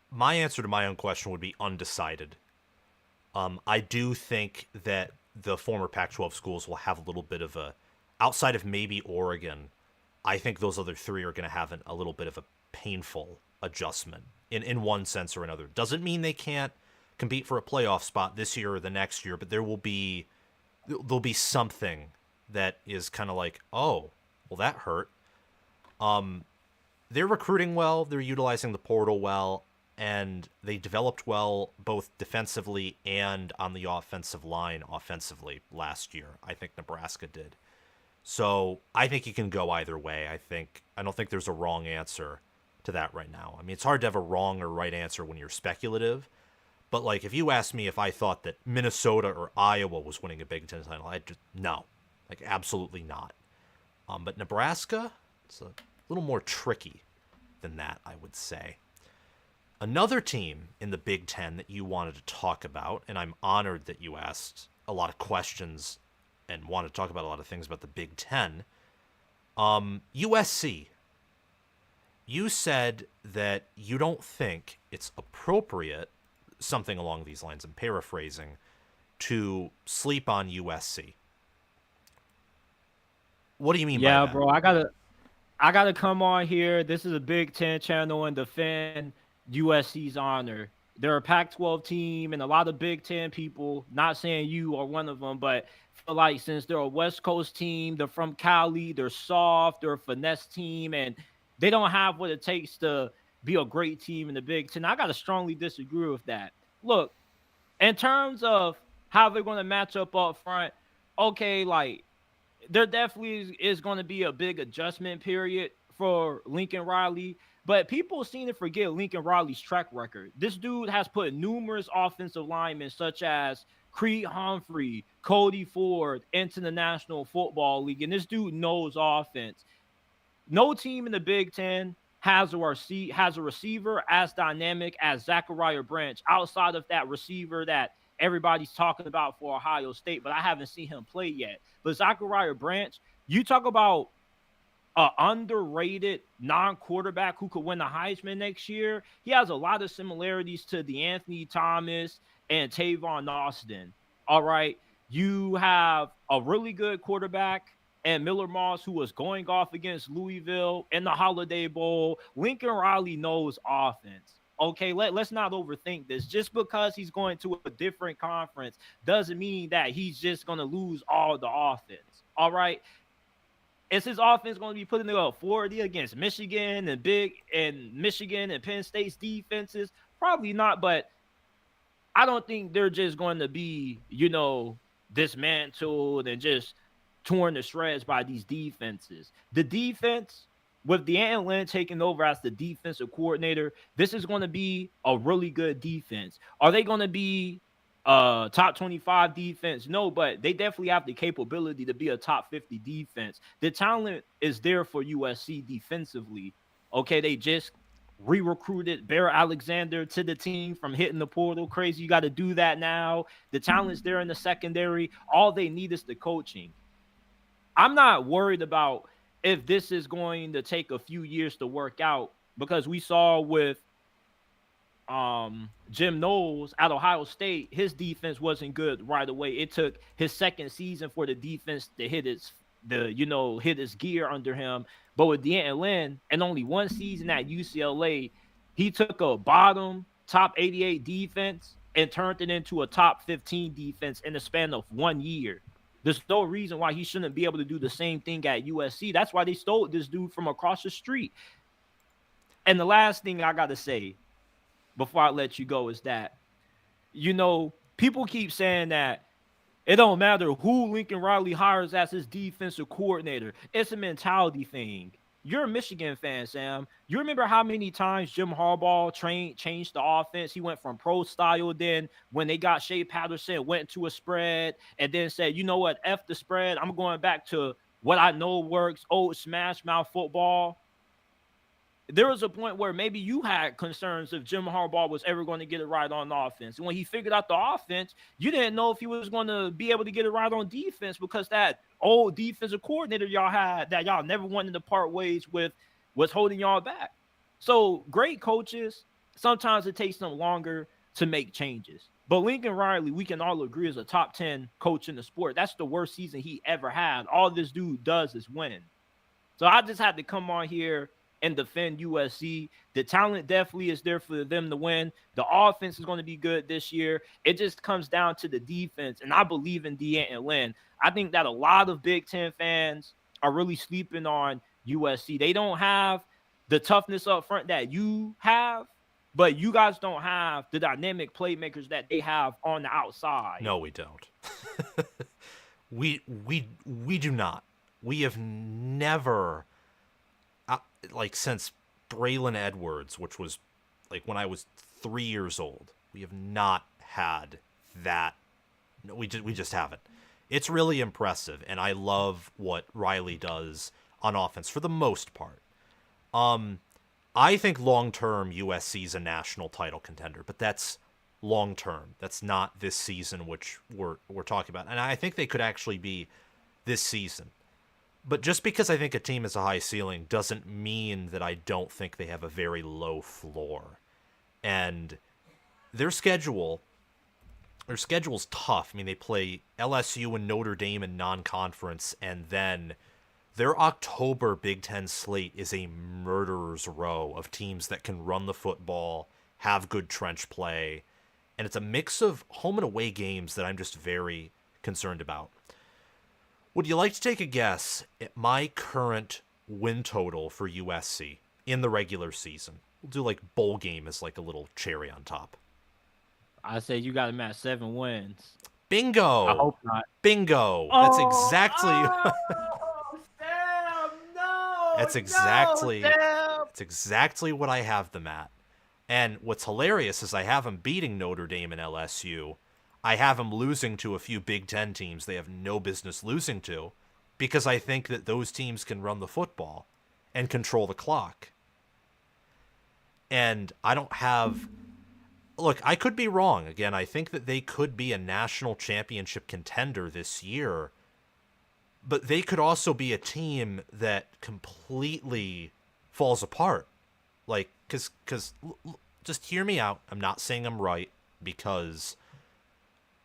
my answer to my own question would be undecided. I do think that the former Pac-12 schools will have a little bit of a, outside of maybe Oregon, I think those other three are going to have a little bit of a painful adjustment in one sense or another. Doesn't mean they can't compete for a playoff spot this year or the next year, but there'll be something that is kind of like, oh, well, that hurt. They're recruiting well, they're utilizing the portal well, and they developed well both defensively and on the offensive line offensively last year. I think Nebraska did. So I think you can go either way. I don't think there's a wrong answer to that right now. I mean, it's hard to have a wrong or right answer when you're speculative. But like, if you asked me if I thought that Minnesota or Iowa was winning a Big Ten title, I'd just no, like absolutely not. But Nebraska, it's a little more tricky than that, I would say. Another team in the Big Ten that you wanted to talk about, and I'm honored that you asked a lot of questions and wanted to talk about a lot of things about the Big Ten. USC. You said that you don't think it's appropriate, something along these lines, I'm paraphrasing, to sleep on USC. What do you mean by that? Yeah, bro, I gotta come on here. This is a Big Ten channel and defend USC's honor. They're a Pac-12 team, and a lot of Big Ten people, not saying you are one of them, but feel like since they're a West Coast team, they're from Cali, they're soft, they're a finesse team, and they don't have what it takes to be a great team in the Big Ten. I gotta strongly disagree with that. Look, in terms of how they're going to match up front, okay, like there definitely is going to be a big adjustment period for Lincoln Riley, but people seem to forget Lincoln Riley's track record. This dude has put numerous offensive linemen such as Creed Humphrey, Cody Ford into the National Football League, and this dude knows offense. No team in the Big Ten has a receiver as dynamic as Zachariah Branch outside of that receiver that everybody's talking about for Ohio State, but I haven't seen him play yet. But Zachariah Branch, you talk about an underrated non-quarterback who could win the Heisman next year. He has a lot of similarities to DeAnthony Thomas and Tavon Austin. All right. You have a really good quarterback and Miller Moss, who was going off against Louisville in the Holiday Bowl. Lincoln Riley knows offense. Okay, let's not overthink this. Just because he's going to a different conference doesn't mean that he's just going to lose all the offense. All right. Is his offense going to be putting up 40 against Michigan and Penn State's defenses? Probably not, but I don't think they're just going to be, dismantled and just torn to shreds by these defenses. The defense, with Deanne Lynn taking over as the defensive coordinator, this is going to be a really good defense. Are they going to be top 25 defense? No, but they definitely have the capability to be a top 50 defense. The talent is there for USC defensively. Okay, they just re-recruited Bear Alexander to the team from hitting the portal. Crazy, you got to do that now. The talent's there in the secondary. All they need is the coaching. I'm not worried about if this is going to take a few years to work out, because we saw with Jim Knowles at Ohio State, his defense wasn't good right away. It took his second season for the defense to hit its gear under him. But with D'Anton Lynn and only one season at UCLA, he took a bottom top 88 defense and turned it into a top 15 defense in the span of 1 year. There's no reason why he shouldn't be able to do the same thing at USC. That's why they stole this dude from across the street. And the last thing I got to say before I let you go is that, people keep saying that it don't matter who Lincoln Riley hires as his defensive coordinator. It's a mentality thing. You're a Michigan fan, Sam. You remember how many times Jim Harbaugh changed the offense? He went from pro style, then when they got Shea Patterson, went to a spread, and then said, you know what, F the spread. I'm going back to what I know works, old smash mouth football. There was a point where maybe you had concerns if Jim Harbaugh was ever going to get it right on offense. And when he figured out the offense, you didn't know if he was going to be able to get it right on defense, because that old defensive coordinator y'all had that y'all never wanted to part ways with was holding y'all back. So great coaches, sometimes it takes them longer to make changes. But Lincoln Riley, we can all agree, is a top 10 coach in the sport. That's the worst season he ever had. All this dude does is win. So I just had to come on here and defend USC. The talent definitely is there for them to win. The offense is going to be good this year. It just comes down to the defense, and I believe in D'Anton Lynn. I think that a lot of Big Ten fans are really sleeping on USC. They don't have the toughness up front that you have, but you guys don't have the dynamic playmakers that they have on the outside. No, we don't. we do not. We have never... since Braylon Edwards, which was when I was 3 years old, we have not had that. No, we just haven't. It's really impressive, and I love what Riley does on offense for the most part. I think long-term USC's a national title contender, but that's long-term. That's not this season, which we're talking about. And I think they could actually be this season. But just because I think a team has a high ceiling doesn't mean that I don't think they have a very low floor. And their schedule's tough. I mean, they play LSU and Notre Dame in non-conference, and then their October Big Ten slate is a murderer's row of teams that can run the football, have good trench play, and it's a mix of home and away games that I'm just very concerned about. Would you like to take a guess at my current win total for USC in the regular season? We'll do bowl game as a little cherry on top. I say you got him at 7 wins. Bingo. I hope not. Bingo. That's exactly. Sam, no. That's exactly. No, Sam. That's exactly what I have them at. And what's hilarious is I have them beating Notre Dame and LSU. I have them losing to a few Big Ten teams they have no business losing to, because I think that those teams can run the football and control the clock. And I don't have... Look, I could be wrong. Again, I think that they could be a national championship contender this year, but they could also be a team that completely falls apart. Because just hear me out. I'm not saying I'm right, because...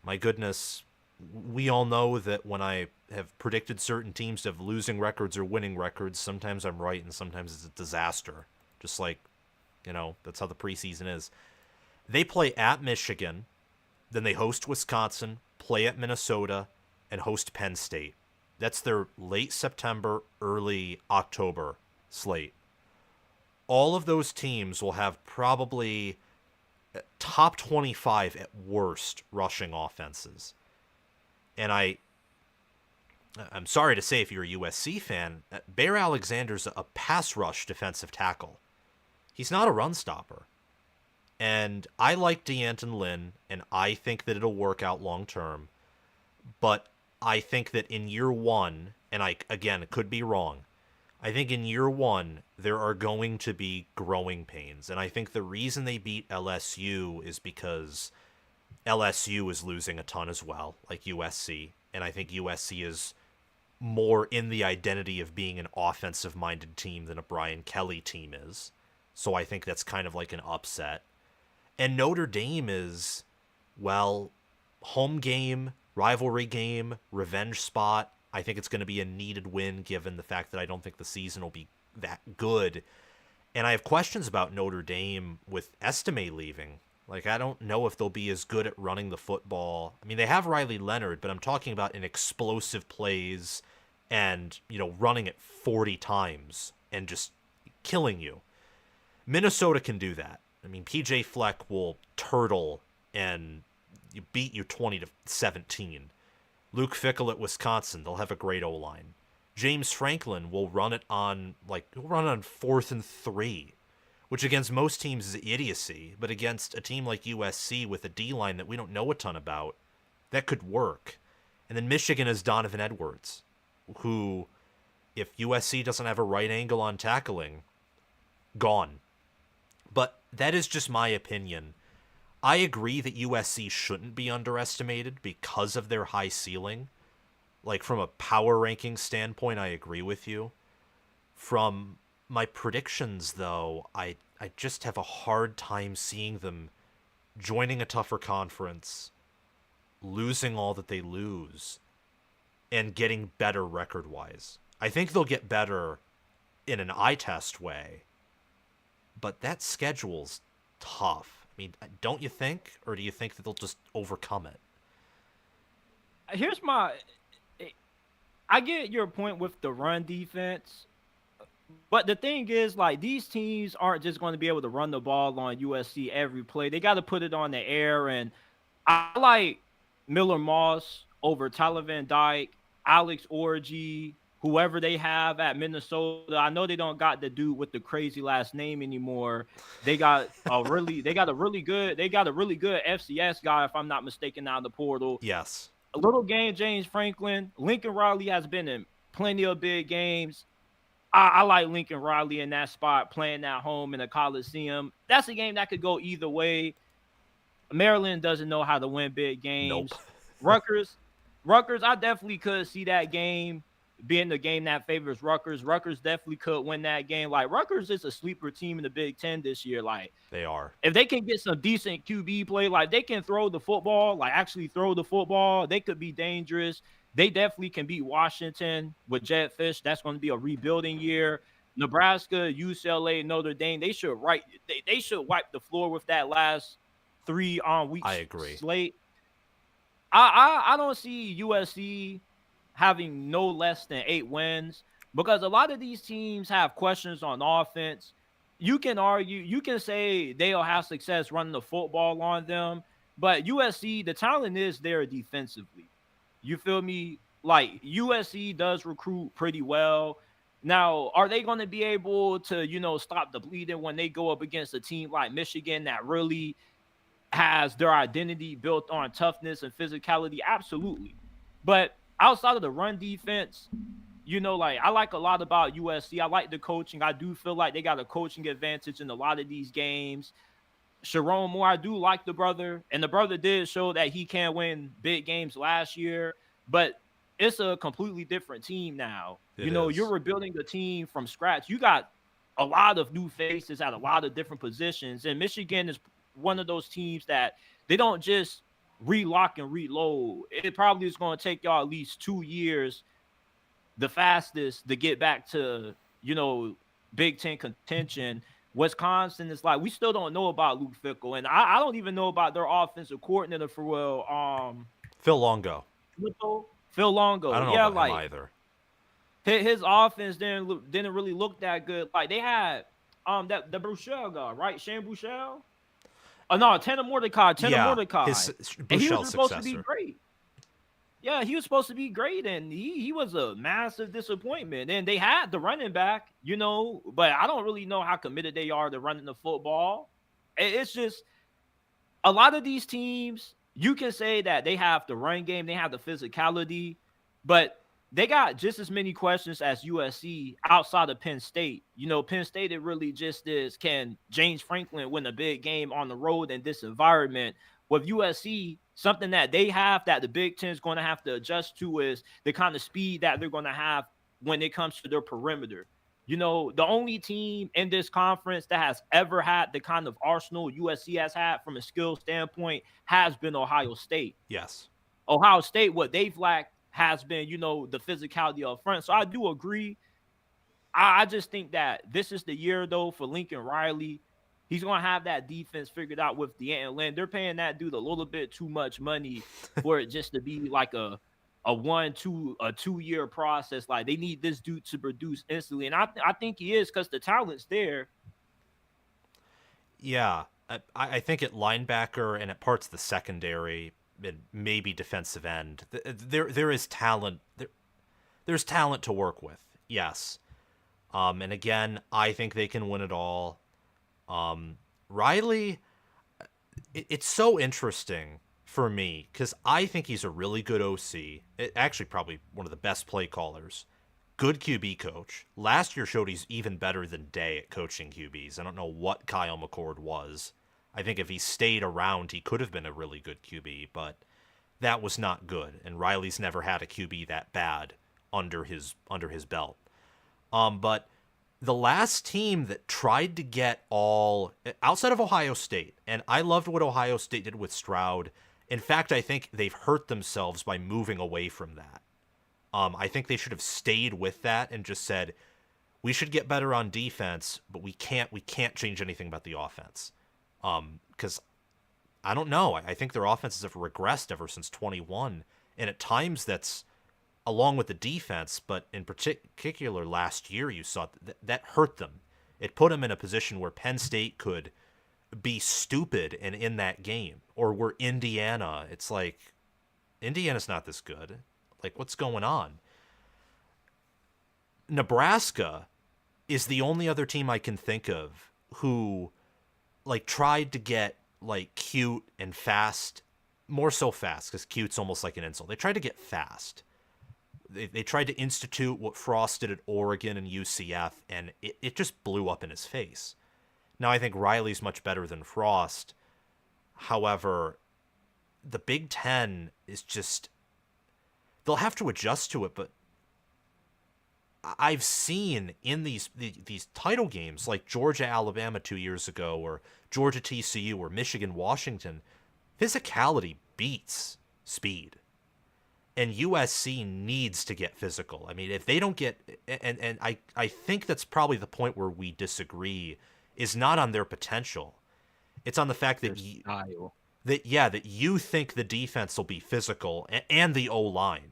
my goodness, we all know that when I have predicted certain teams to have losing records or winning records, sometimes I'm right and sometimes it's a disaster. Just that's how the preseason is. They play at Michigan, then they host Wisconsin, play at Minnesota, and host Penn State. That's their late September, early October slate. All of those teams will have probably... top 25 at worst rushing offenses. And I'm sorry to say, if you're a USC fan, Bear Alexander's a pass rush defensive tackle. He's not a run stopper. And I like D'Anton Lynn, and I think that it'll work out long term. But I think that in year one, and it could be wrong, I think in year one, there are going to be growing pains. And I think the reason they beat LSU is because LSU is losing a ton as well, like USC. And I think USC is more in the identity of being an offensive minded team than a Brian Kelly team is. So I think that's kind of like an upset. And Notre Dame is, well, home game, rivalry game, revenge spot. I think it's going to be a needed win given the fact that I don't think the season will be that good. And I have questions about Notre Dame with Estime leaving. Like, I don't know if they'll be as good at running the football. I mean, they have Riley Leonard, but I'm talking about in explosive plays and, running it 40 times and just killing you. Minnesota can do that. I mean, PJ Fleck will turtle and beat you 20-17. Luke Fickell at Wisconsin, they'll have a great O-line. James Franklin will run it on 4th and 3, which against most teams is idiocy, but against a team like USC with a D-line that we don't know a ton about, that could work. And then Michigan has Donovan Edwards, who, if USC doesn't have a right angle on tackling, gone. But that is just my opinion. I agree that USC shouldn't be underestimated because of their high ceiling. Like, from a power ranking standpoint, I agree with you. From my predictions, though, I just have a hard time seeing them joining a tougher conference, losing all that they lose, and getting better record-wise. I think they'll get better in an eye test way, but that schedule's tough. I mean, don't you think? Or do you think that they'll just overcome it? I get your point with the run defense, but the thing is, like, these teams aren't just going to be able to run the ball on USC every play. They got to put it on the air, and I like Miller Moss over Tyler Van Dyke, Alex Orji, whoever they have at Minnesota. I know they don't got the dude with the crazy last name anymore. They got a really good FCS guy, if I'm not mistaken, out of the portal. Yes. A little game, James Franklin. Lincoln Riley has been in plenty of big games. I like Lincoln Riley in that spot, playing at home in the Coliseum. That's a game that could go either way. Maryland doesn't know how to win big games. Nope. Rutgers, I definitely could see that game being the game that favors Rutgers. Rutgers definitely could win that game. Like, Rutgers is a sleeper team in the Big Ten this year. Like, they are. If they can get some decent QB play, like, they can throw the football, like, actually throw the football, they could be dangerous. They definitely can beat Washington with Jed Fish. That's going to be a rebuilding year. Nebraska, UCLA, Notre Dame, they should wipe the floor with that last 3 weeks I agree. slate. I don't see USC having no less than 8 wins because a lot of these teams have questions on offense. You can say they'll have success running the football on them, but USC, the talent is there defensively. You feel me? Like, USC does recruit pretty well. Now, are they going to be able to, stop the bleeding when they go up against a team like Michigan that really has their identity built on toughness and physicality? Absolutely. But outside of the run defense, I like a lot about USC. I like the coaching. I do feel like they got a coaching advantage in a lot of these games. Sharon Moore, I do like the brother, and the brother did show that he can win big games last year, but it's a completely different team now. You're rebuilding the team from scratch. You got a lot of new faces at a lot of different positions, and Michigan is one of those teams that they don't just relock and reload. It probably is going to take y'all at least 2 years, the fastest, to get back to, Big Ten contention. Wisconsin is like, we still don't know about Luke Fickell, and I don't even know about their offensive coordinator for real. Phil Longo. Phil Longo. I don't know about him either. His offense didn't really look that good. Like, they had the Bruchel guy, right? Shane Bruchel? Oh no, Tanner Mordecai. His And he successor. was supposed to be great. Yeah, he was supposed to be great, and he was a massive disappointment. And they had the running back, but I don't really know how committed they are to running the football. It's just a lot of these teams, you can say that they have the run game, they have the physicality, but they got just as many questions as USC outside of Penn State. Penn State, it really just is, can James Franklin win a big game on the road in this environment? With USC, something that they have that the Big Ten is going to have to adjust to is the kind of speed that they're going to have when it comes to their perimeter. The only team in this conference that has ever had the kind of arsenal USC has had from a skill standpoint has been Ohio State. Yes. Ohio State, what they've lacked has been, the physicality up front. So I do agree. I just think that this is the year, though, for Lincoln Riley. He's going to have that defense figured out with D'Anton Lynn. They're paying that dude a little bit too much money for it just to be like a 2-year process. Like, they need this dude to produce instantly. And I think he is, because the talent's there. Yeah. I think at linebacker and at parts of the secondary, and maybe defensive end, there is talent. There's talent to work with. Yes. And again, I think they can win it all. Riley, it's so interesting for me because I think he's a really good OC. Actually, probably one of the best play callers. Good QB coach. Last year showed he's even better than Day at coaching QBs. I don't know what Kyle McCord was. I think if he stayed around, he could have been a really good QB, but that was not good. And Riley's never had a QB that bad under his belt. But the last team that tried to get all outside of Ohio State, and I loved what Ohio State did with Stroud. In fact, I think they've hurt themselves by moving away from that. I think they should have stayed with that and just said, we should get better on defense, but we can't change anything about the offense. Because I don't know. I think their offenses have regressed ever since 21. And at times that's along with the defense, but in particular last year you saw that hurt them. It put them in a position where Penn State could be stupid and in that game. Or where Indiana, it's like, Indiana's not this good. Like, what's going on? Nebraska is the only other team I can think of who like tried to get like cute and fast, more so fast, because cute's almost like an insult. They tried to get fast. They tried to institute what Frost did at Oregon and UCF, and it just blew up in his face. Now, I think Riley's much better than Frost. However, the Big Ten is just, they'll have to adjust to it, but I've seen in these title games like Georgia Alabama 2 years ago, or Georgia TCU, or Michigan Washington, physicality beats speed, and USC needs to get physical. I mean, if they don't get, and I think that's probably the point where we disagree, is not on their potential, it's on the fact that that you think the defense will be physical and the O-line.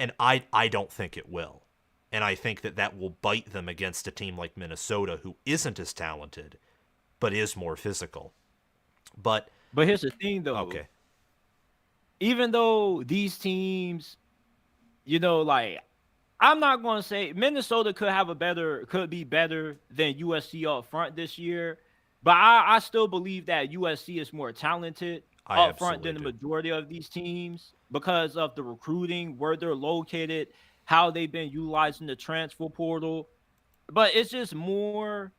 And I don't think it will. And I think that will bite them against a team like Minnesota, who isn't as talented, but is more physical. But here's the thing, though. Okay. Even though these teams, like, I'm not going to say Minnesota could be better than USC up front this year, but I still believe that USC is more talented up front than the majority of these teams because of the recruiting, where they're located, how they've been utilizing the transfer portal. But it's just more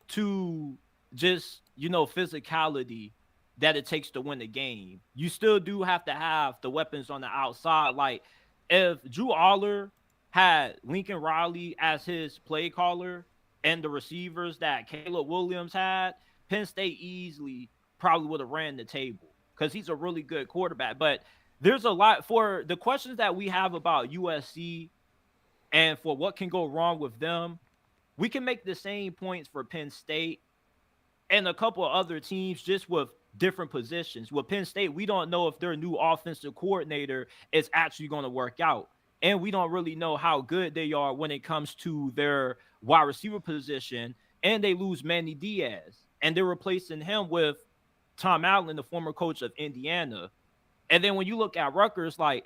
to just, physicality that it takes to win the game. You still do have to have the weapons on the outside. Like, if Drew Aller had Lincoln Riley as his play caller and the receivers that Caleb Williams had, Penn State easily probably would have ran the table because he's a really good quarterback. But there's a lot for the questions that we have about USC and for what can go wrong with them. We can make the same points for Penn State and a couple of other teams just with different positions. With Penn State, we don't know if their new offensive coordinator is actually going to work out. And we don't really know how good they are when it comes to their wide receiver position. And they lose Manny Diaz. And they're replacing him with Tom Allen, the former coach of Indiana. And then when you look at Rutgers, like,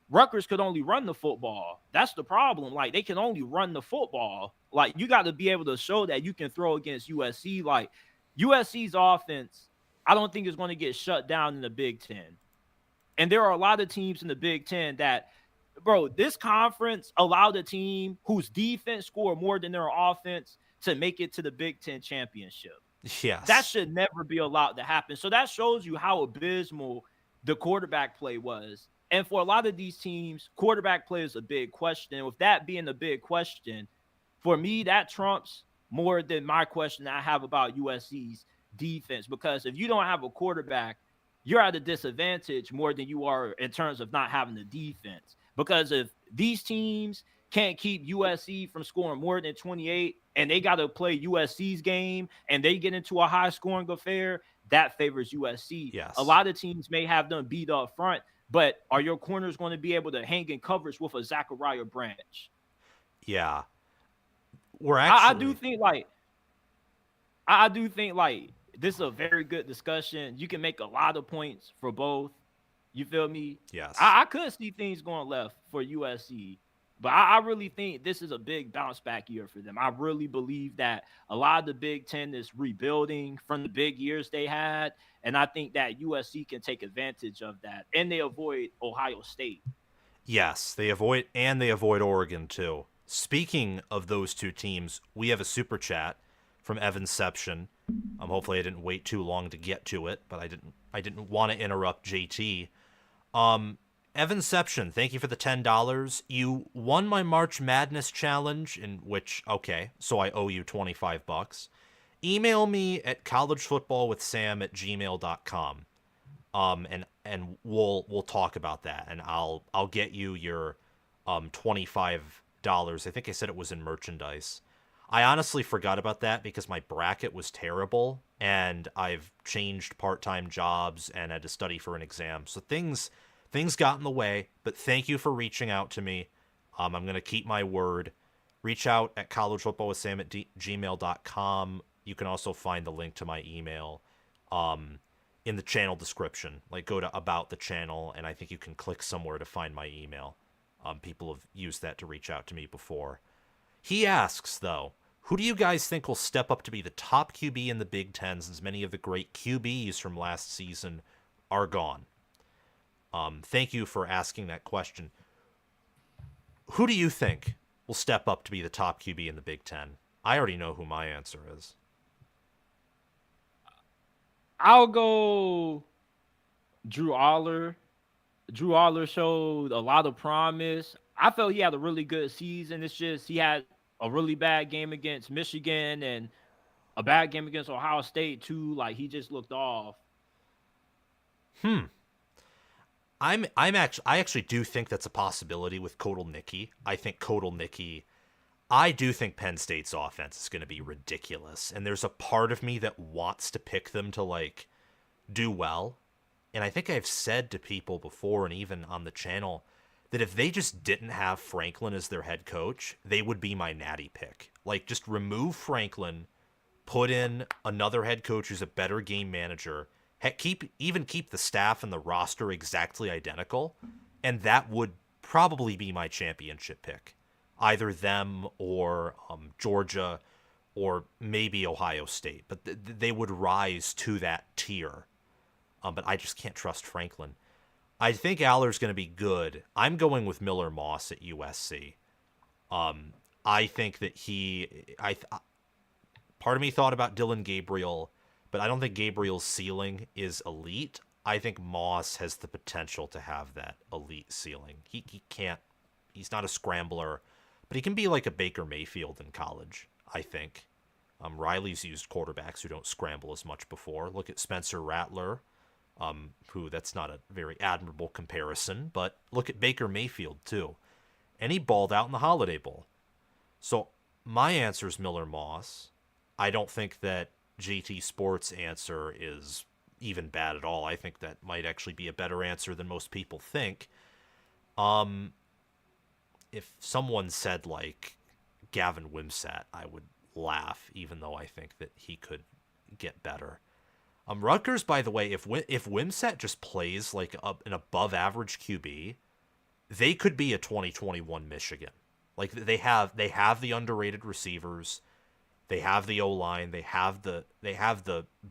Rutgers could only run the football. That's the problem. Like, they can only run the football. Like, you got to be able to show that you can throw against USC. Like, USC's offense, I don't think is going to get shut down in the Big Ten. And there are a lot of teams in the Big Ten that bro, this conference allowed a team whose defense scored more than their offense to make it to the Big Ten championship. That Yes. should never be allowed to happen. So that shows you how abysmal the quarterback play was. And for a lot of these teams, quarterback play is a big question. With that being a big question, for me, that trumps more than my question that I have about USC's defense. Because if you don't have a quarterback, you're at a disadvantage more than you are in terms of not having the defense. Because if these teams can't keep USC from scoring more than 28 and they got to play USC's game and they get into a high scoring affair, that favors USC. A Yes. lot of teams may have them beat up front, but are your corners going to be able to hang in coverage with a Zachariah Branch? Yeah. We're I do actually think like I do think like this is a very good discussion. You can make a lot of points for both. You feel me? yes. I could see things going left for USC, but I really think this is a big bounce back year for them. I really believe that a lot of the Big Ten is rebuilding from the big years they had, and I think that USC can take advantage of that, and they avoid Ohio State. Yes, they avoid Oregon too. Speaking of those two teams, we have a super chat from Evanception. Hopefully I didn't wait too long to get to it, but I didn't want to interrupt JT. Evanception, thank you for the $10. You won my March Madness challenge, in which, okay, so I owe you $25. Email me at collegefootballwithsam@gmail.com. And we'll talk about that, and I'll get you your $25. I think I said it was in merchandise. I honestly forgot about that because my bracket was terrible, and I've changed part-time jobs and had to study for an exam, so things got in the way. But thank you for reaching out to me. I'm gonna keep my word. Reach out at collegefootballwithsam@gmail.com. You can also find the link to my email in the channel description. Like, go to About the Channel, and I think you can click somewhere to find my email. People have used that to reach out to me before. He asks, though, who do you guys think will step up to be the top QB in the Big Ten, since many of the great QBs from last season are gone? Thank you for asking that question. Who do you think will step up to be the top QB in the Big Ten? I already know who my answer is. I'll go Drew Aller. Drew Aller showed a lot of promise. I felt he had a really good season. It's just he had a really bad game against Michigan and a bad game against Ohio State too. Like he just looked off. I actually do think that's a possibility with Kotelnicki. I do think Penn State's offense is going to be ridiculous, and there's a part of me that wants to pick them to like do well. And I think I've said to people before, and even on the channel, that if they just didn't have Franklin as their head coach, they would be my natty pick. Like, just remove Franklin, put in another head coach who's a better game manager, keep the staff and the roster exactly identical, and that would probably be my championship pick. Either them or Georgia or maybe Ohio State. But they would rise to that tier. But I just can't trust Franklin. I think Aller's going to be good. I'm going with Miller Moss at USC. I think that part of me thought about Dylan Gabriel, but I don't think Gabriel's ceiling is elite. I think Moss has the potential to have that elite ceiling. He's not a scrambler, but he can be like a Baker Mayfield in college, I think. Riley's used quarterbacks who don't scramble as much before. Look at Spencer Rattler, who, that's not a very admirable comparison, but look at Baker Mayfield too. And he balled out in the Holiday Bowl. So my answer is Miller Moss. I don't think that JTSports' answer is even bad at all. I think that might actually be a better answer than most people think. If someone said like Gavin Wimsatt, I would laugh, even though I think that he could get better. Rutgers, by the way, if Wimsatt just plays like an above average QB, they could be a 2021 Michigan. Like they have the underrated receivers, they have the O-line, they have the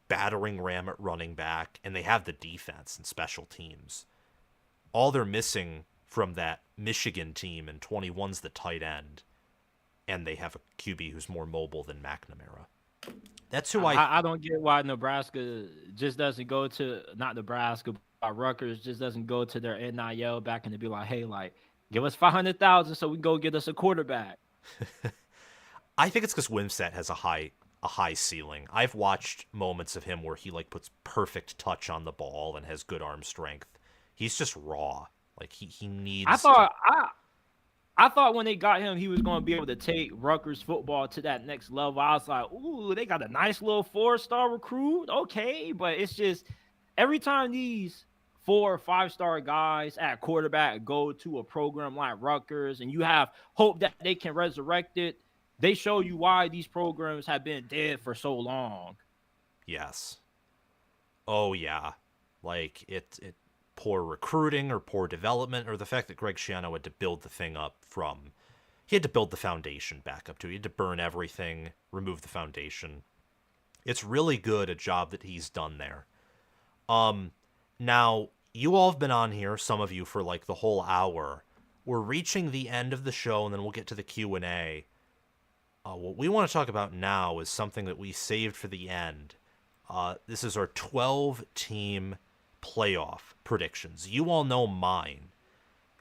battering ram at running back, and they have the defense and special teams. All they're missing from that Michigan team, and 21's the tight end, and they have a QB who's more mobile than McNamara. That's who I don't get why Nebraska just doesn't go to, not Nebraska, but Rutgers just doesn't go to their NIL back and to be like, hey, like, give us 500,000 so we can go get us a quarterback. I think it's because Wimsatt has a high ceiling. I've watched moments of him where he like puts perfect touch on the ball and has good arm strength. He's just raw. Like he needs. I thought when they got him, he was going to be able to take Rutgers football to that next level. I was like, ooh, they got a nice little 4-star recruit. Okay, but it's just every time these 4 or 5-star guys at quarterback go to a program like Rutgers and you have hope that they can resurrect it, they show you why these programs have been dead for so long. Yes. Oh yeah, like it poor recruiting or poor development, or the fact that Greg Schiano had to build the thing up from, he had to build the foundation back up to. He had to burn everything, remove the foundation. It's really good a job that he's done there. Now you all have been on here, some of you, for like the whole hour. We're reaching the end of the show, and then we'll get to the Q&A. What we want to talk about now is something that we saved for the end. This is our 12-team playoff predictions. You all know mine.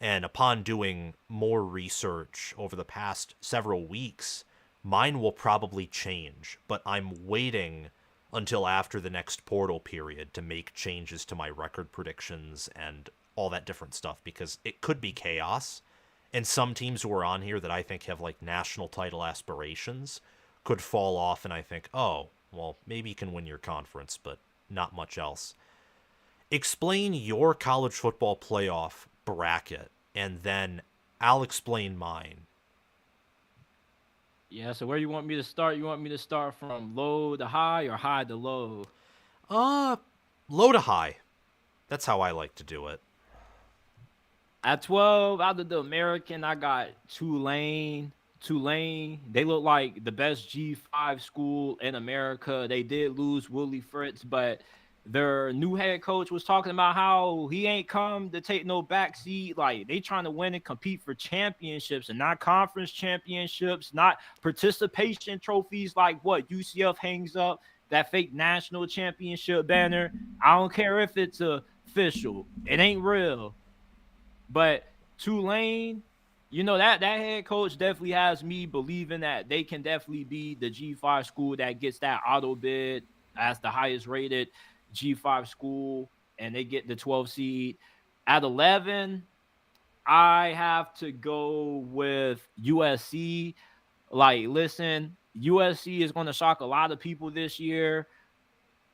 And upon doing more research over the past several weeks, mine will probably change. But I'm waiting until after the next portal period to make changes to my record predictions and all that different stuff, because it could be chaos. And some teams who are on here that I think have like national title aspirations could fall off, and I think, oh, well, maybe you can win your conference, but not much else. Explain your college football playoff bracket, and then I'll explain mine. Yeah, so where you want me to start? You want me to start from low to high or high to low? Low to high. That's how I like to do it. At 12, out of the American, I got Tulane. Tulane, they look like the best G5 school in America. They did lose Willie Fritz, but their new head coach was talking about how he ain't come to take no backseat. Like, they trying to win and compete for championships and not conference championships, not participation trophies like what UCF hangs up, that fake national championship banner. I don't care if it's official. It ain't real. But Tulane, you know, that head coach definitely has me believing that they can definitely be the G5 school that gets that auto bid as the highest rated G5 school, and they get the 12 seed. At 11, I have to go with USC. Like, listen, USC is going to shock a lot of people this year.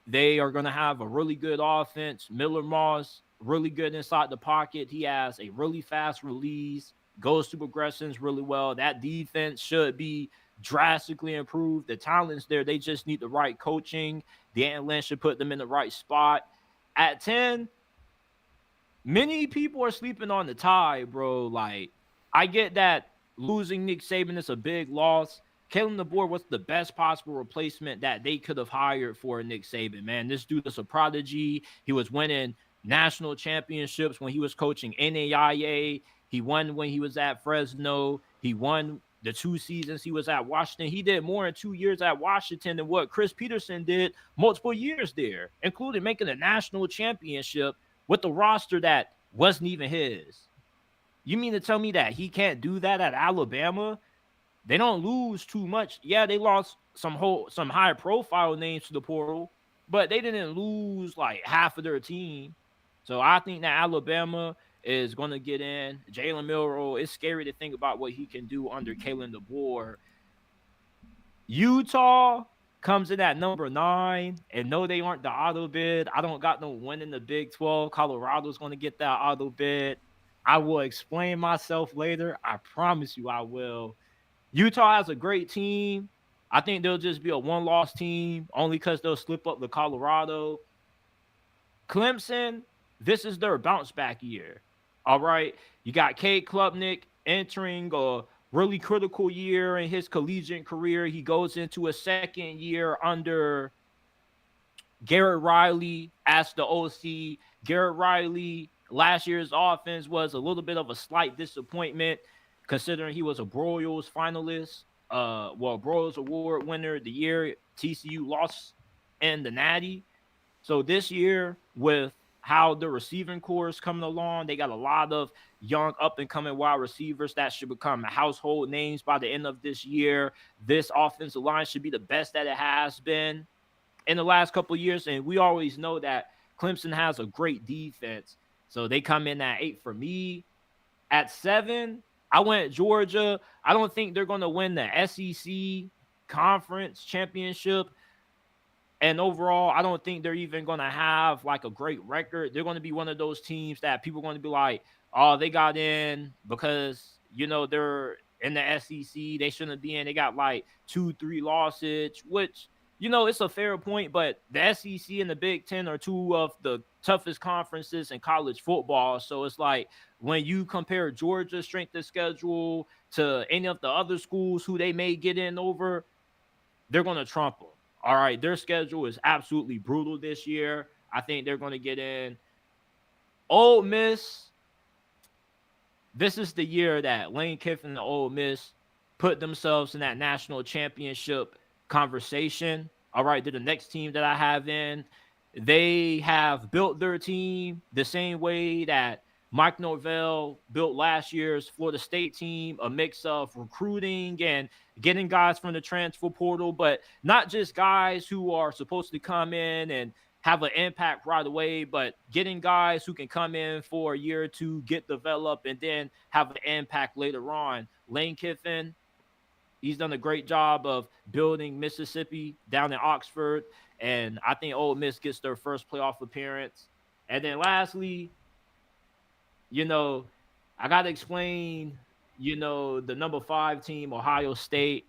They are going to have a really good offense. Miller Moss, really good inside the pocket. He has a really fast release, goes to progressions really well. That defense should be drastically improved. The talent's there. They just need the right coaching. Dan Lynch should put them in the right spot. At 10, many people are sleeping on the Tide, bro. Like, I get that losing Nick Saban is a big loss. Kalen DeBoer was the best possible replacement that they could have hired for Nick Saban, man. This dude is a prodigy. He was winning national championships when he was coaching NAIA. He won when he was at Fresno. He won the 2 seasons he was at Washington. He did more in 2 years at Washington than what Chris Peterson did multiple years there, including making a national championship with the roster that wasn't even his. You mean to tell me that he can't do that at Alabama? They don't lose too much. Yeah, they lost some high-profile names to the portal, but they didn't lose like half of their team. So I think that Alabama is going to get in. Jalen Milroe, it's scary to think about what he can do under Kalen DeBoer. Utah comes in at number 9, and no, they aren't the auto bid. I don't got no win in the Big 12. Colorado's going to get that auto bid. I will explain myself later. I promise you I will. Utah has a great team. I think they'll just be a one-loss team only because they'll slip up to Colorado. Clemson, this is their bounce-back year. All right? You got Cade Klubnik entering a really critical year in his collegiate career. He goes into a second year under Garrett Riley as the OC. Garrett Riley last year's offense was a little bit of a slight disappointment, considering he was a Broyles finalist, Broyles Award winner the year TCU lost in the Natty. So this year, with how the receiving core is coming along, they got a lot of young up and coming wide receivers that should become household names by the end of this year. This offensive line should be the best that it has been in the last couple of years. And we always know that Clemson has a great defense. So they come in at 8 for me. At 7, I went Georgia. I don't think they're going to win the SEC conference championship. And overall, I don't think they're even going to have like a great record. They're going to be one of those teams that people are going to be like, oh, they got in because, they're in the SEC. They shouldn't be in. They got like 2-3 losses, which, it's a fair point. But the SEC and the Big Ten are two of the toughest conferences in college football. So it's like when you compare Georgia's strength of schedule to any of the other schools who they may get in over, they're going to trump them. All right, their schedule is absolutely brutal this year. I think they're going to get in. Ole Miss, this is the year that Lane Kiffin and Ole Miss put themselves in that national championship conversation. All right, they're the next team that I have in. They have built their team the same way that Mike Norvell built last year's Florida State team, a mix of recruiting and getting guys from the transfer portal, but not just guys who are supposed to come in and have an impact right away, but getting guys who can come in for a year or two, get developed, and then have an impact later on. Lane Kiffin, he's done a great job of building Mississippi down in Oxford, and I think Ole Miss gets their first playoff appearance. And then lastly, I got to explain, the number 5 team, Ohio State.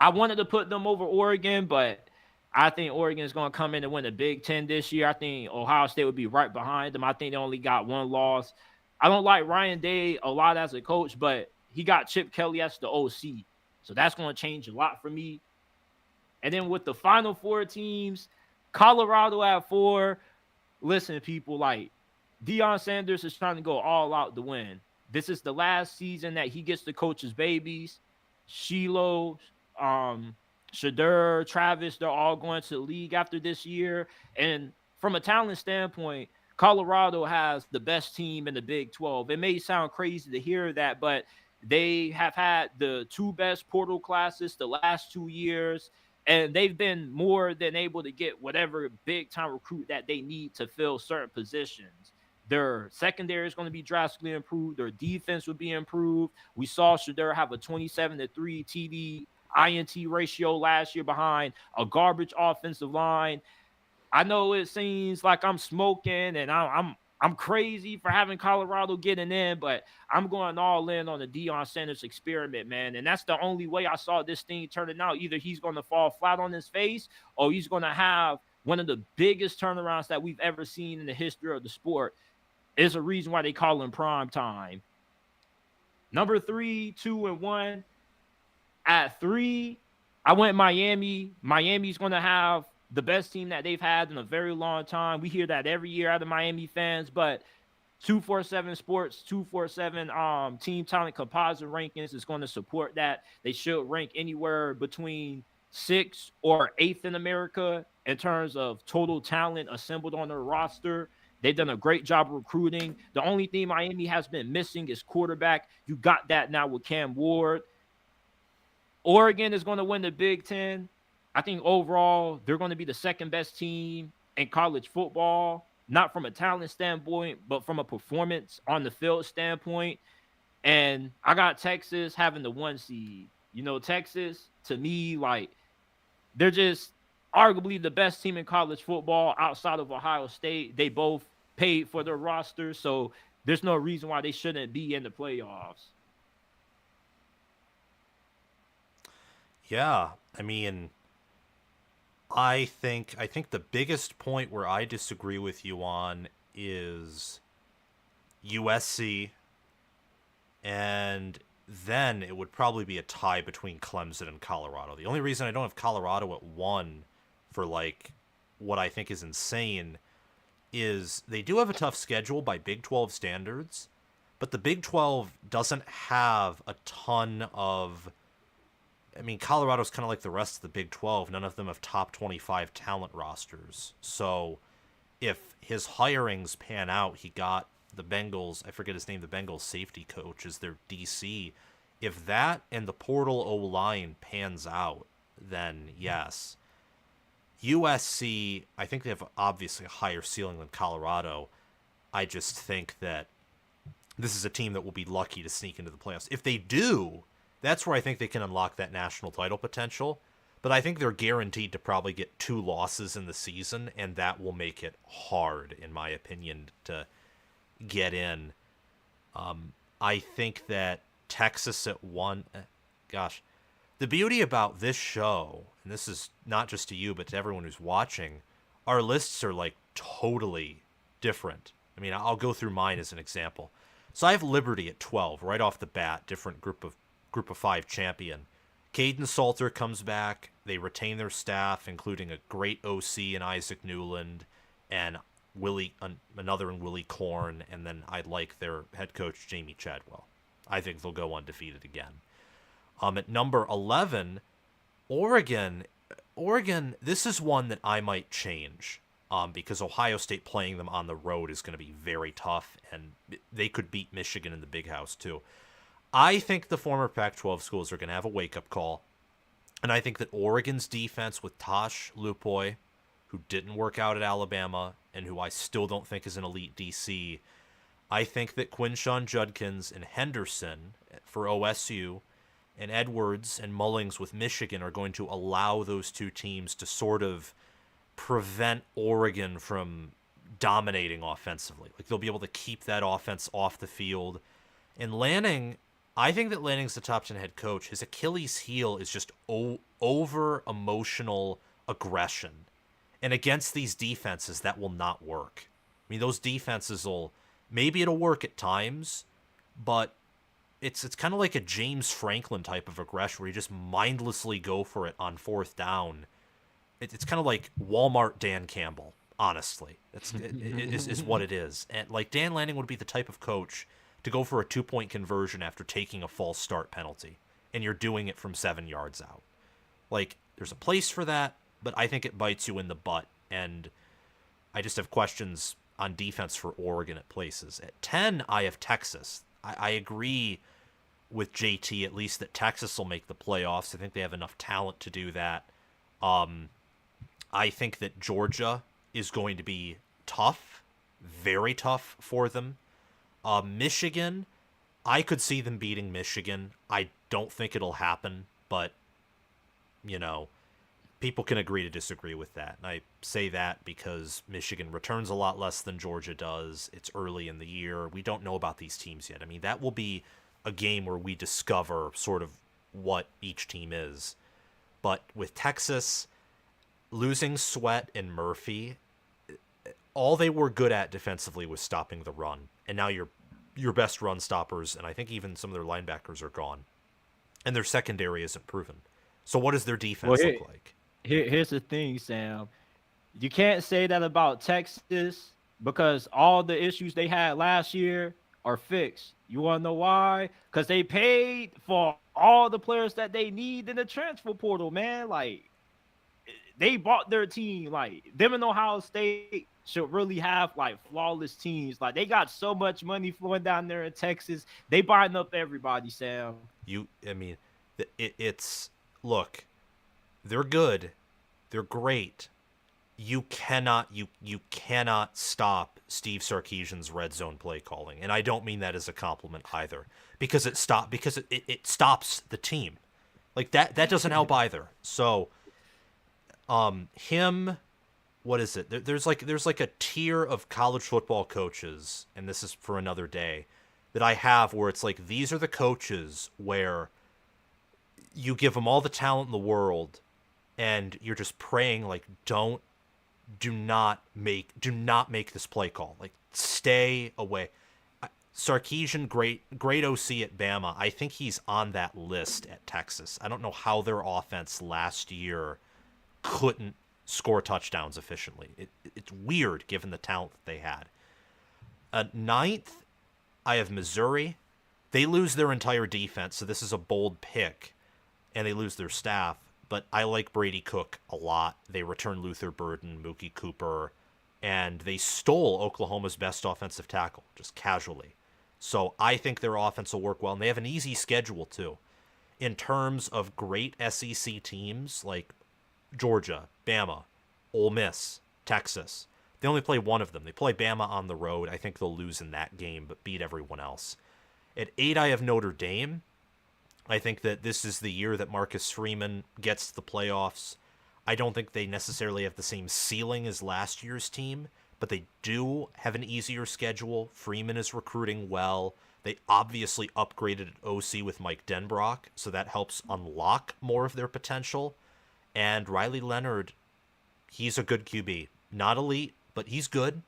I wanted to put them over Oregon, but I think Oregon is going to come in and win the Big Ten this year. I think Ohio State would be right behind them. I think they only got 1 loss. I don't like Ryan Day a lot as a coach, but he got Chip Kelly as the OC. So that's going to change a lot for me. And then with the final 4 teams, Colorado at 4. Listen, people, like, Deion Sanders is trying to go all out to win. This is the last season that he gets to coach his babies. Shiloh, Shadur, Travis, they're all going to the league after this year. And from a talent standpoint, Colorado has the best team in the Big 12. It may sound crazy to hear that, but they have had the 2 best portal classes the last 2 years. And they've been more than able to get whatever big-time recruit that they need to fill certain positions. Their secondary is going to be drastically improved. Their defense will be improved. We saw Shadur have a 27-3 TD INT ratio last year behind a garbage offensive line. I know it seems like I'm smoking and I'm crazy for having Colorado getting in, but I'm going all in on the Deion Sanders experiment, man. And that's the only way I saw this thing turning out. Either he's going to fall flat on his face or he's going to have one of the biggest turnarounds that we've ever seen in the history of the sport. Is a reason why they call him prime time. Number 3, 2, and 1. At 3, I went Miami. Miami's going to have the best team that they've had in a very long time. We hear that every year out of Miami fans, but 247 Sports, 247 Team Talent Composite Rankings is going to support that. They should rank anywhere between 6th or 8th in America in terms of total talent assembled on their roster. They've done a great job of recruiting. The only thing Miami has been missing is quarterback. You got that now with Cam Ward. Oregon is going to win the Big Ten. I think overall they're going to be the 2nd best team in college football, not from a talent standpoint, but from a performance on the field standpoint. And I got Texas having the 1 seed. Texas, to me, like, they're just arguably the best team in college football outside of Ohio State. They both paid for their roster, so there's no reason why they shouldn't be in the playoffs. Yeah, I mean, I think the biggest point where I disagree with you on is USC, and then it would probably be a tie between Clemson and Colorado. The only reason I don't have Colorado at 1 for like what I think is insane is they do have a tough schedule by Big 12 standards, but the Big 12 doesn't have a ton of. I mean, Colorado's kind of like the rest of the Big 12. None of them have top 25 talent rosters. So if his hirings pan out, he got the Bengals, I forget his name, the Bengals safety coach is their DC. If that and the portal O-line pans out, then yes. USC, I think they have obviously a higher ceiling than Colorado. I just think that this is a team that will be lucky to sneak into the playoffs. If they do, that's where I think they can unlock that national title potential. But I think they're guaranteed to probably get 2 losses in the season, and that will make it hard, in my opinion, to get in. I think that Texas at 1... Gosh. The beauty about this show, and this is not just to you, but to everyone who's watching, our lists are, like, totally different. I mean, I'll go through mine as an example. So I have Liberty at 12, right off the bat, different group of 5 champion. Caden Salter comes back. They retain their staff, including a great OC in Isaac Newland and another in Willie Korn, and then I like their head coach, Jamie Chadwell. I think they'll go undefeated again. At number 11, Oregon, this is one that I might change because Ohio State playing them on the road is going to be very tough, and they could beat Michigan in the Big House too. I think the former Pac-12 schools are going to have a wake-up call, and I think that Oregon's defense with Tosh Lupoy, who didn't work out at Alabama and who I still don't think is an elite DC, I think that Quinshon Judkins and Henderson for OSU and Edwards and Mullings with Michigan are going to allow those two teams to sort of prevent Oregon from dominating offensively. Like, they'll be able to keep that offense off the field. And Lanning, I think that Lanning's the top 10 head coach. His Achilles heel is just over-emotional aggression. And against these defenses, that will not work. I mean, those defenses maybe it'll work at times, but it's kind of like a James Franklin type of aggression where you just mindlessly go for it on 4th down. It's kind of like Walmart Dan Campbell, honestly. Is what it is. And like, Dan Lanning would be the type of coach to go for a 2-point conversion after taking a false start penalty, and you're doing it from 7 yards out. Like, there's a place for that, but I think it bites you in the butt, and I just have questions on defense for Oregon at places. At 10, I have Texas. I agree with JT, at least, that Texas will make the playoffs. I think they have enough talent to do that. I think that Georgia is going to be tough, very tough for them. Michigan, I could see them beating Michigan. I don't think it'll happen, but, you know, people can agree to disagree with that. And I say that because Michigan returns a lot less than Georgia does. It's early in the year. We don't know about these teams yet. I mean, that will be a game where we discover sort of what each team is. But with Texas losing Sweat and Murphy, all they were good at defensively was stopping the run. And now your best run stoppers, and I think even some of their linebackers, are gone. And their secondary isn't proven. So what does their defense look like? Here's the thing, Sam. You can't say that about Texas because all the issues they had last year are fixed. You want to know why? Because they paid for all the players that they need in the transfer portal, man. Like, they bought their team. Like, them and Ohio State should really have, like, flawless teams. Like, they got so much money flowing down there in Texas. They buying up everybody, Sam. Look, they're good. They're great. You cannot stop Steve Sarkisian's red zone play calling. And I don't mean that as a compliment either, because it stops the team. Like, that doesn't help either. So what is it? There's like a tier of college football coaches, and this is for another day, that I have where it's like, these are the coaches where you give them all the talent in the world, and you're just praying, like, do not make this play call. Like, stay away. Sarkisian, great OC at Bama. I think he's on that list at Texas. I don't know how their offense last year couldn't score touchdowns efficiently. It's weird given the talent that they had. Ninth, I have Missouri. They lose their entire defense, so this is a bold pick, and they lose their staff. But I like Brady Cook a lot. They return Luther Burden, Mookie Cooper, and they stole Oklahoma's best offensive tackle, just casually. So I think their offense will work well, and they have an easy schedule, too. In terms of great SEC teams like Georgia, Bama, Ole Miss, Texas, they only play one of them. They play Bama on the road. I think they'll lose in that game, but beat everyone else. At 8, I have Notre Dame. I think that this is the year that Marcus Freeman gets to the playoffs. I don't think they necessarily have the same ceiling as last year's team, but they do have an easier schedule. Freeman is recruiting well. They obviously upgraded at OC with Mike Denbrock, so that helps unlock more of their potential. And Riley Leonard, he's a good QB. Not elite, but he's good.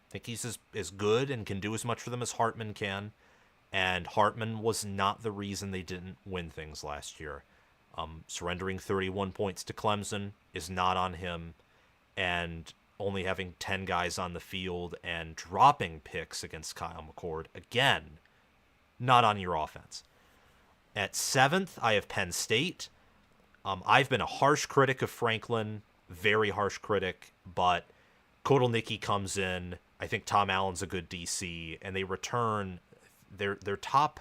I think he's as good and can do as much for them as Hartman can. And Hartman was not the reason they didn't win things last year. Surrendering 31 points to Clemson is not on him. And only having 10 guys on the field and dropping picks against Kyle McCord, again, not on your offense. At 7th, I have Penn State. I've been a harsh critic of Franklin, very harsh critic, but Kotelnicki comes in. I think Tom Allen's a good DC, and they return their top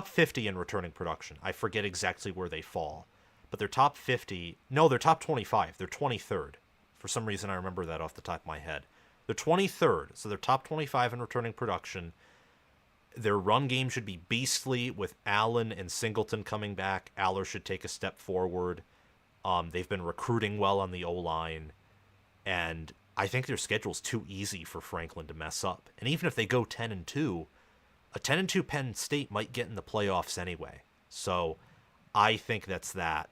50 in returning production. I forget exactly where they fall, but they're top 50. No, they're top 25. They're 23rd. For some reason, I remember that off the top of my head. They're 23rd, so they're top 25 in returning production. Their run game should be beastly with Allen and Singleton coming back. Aller should take a step forward. They've been recruiting well on the O-line, and I think their schedule's too easy for Franklin to mess up. And even if they go 10-2, a 10-2 Penn State might get in the playoffs anyway. So I think that's that.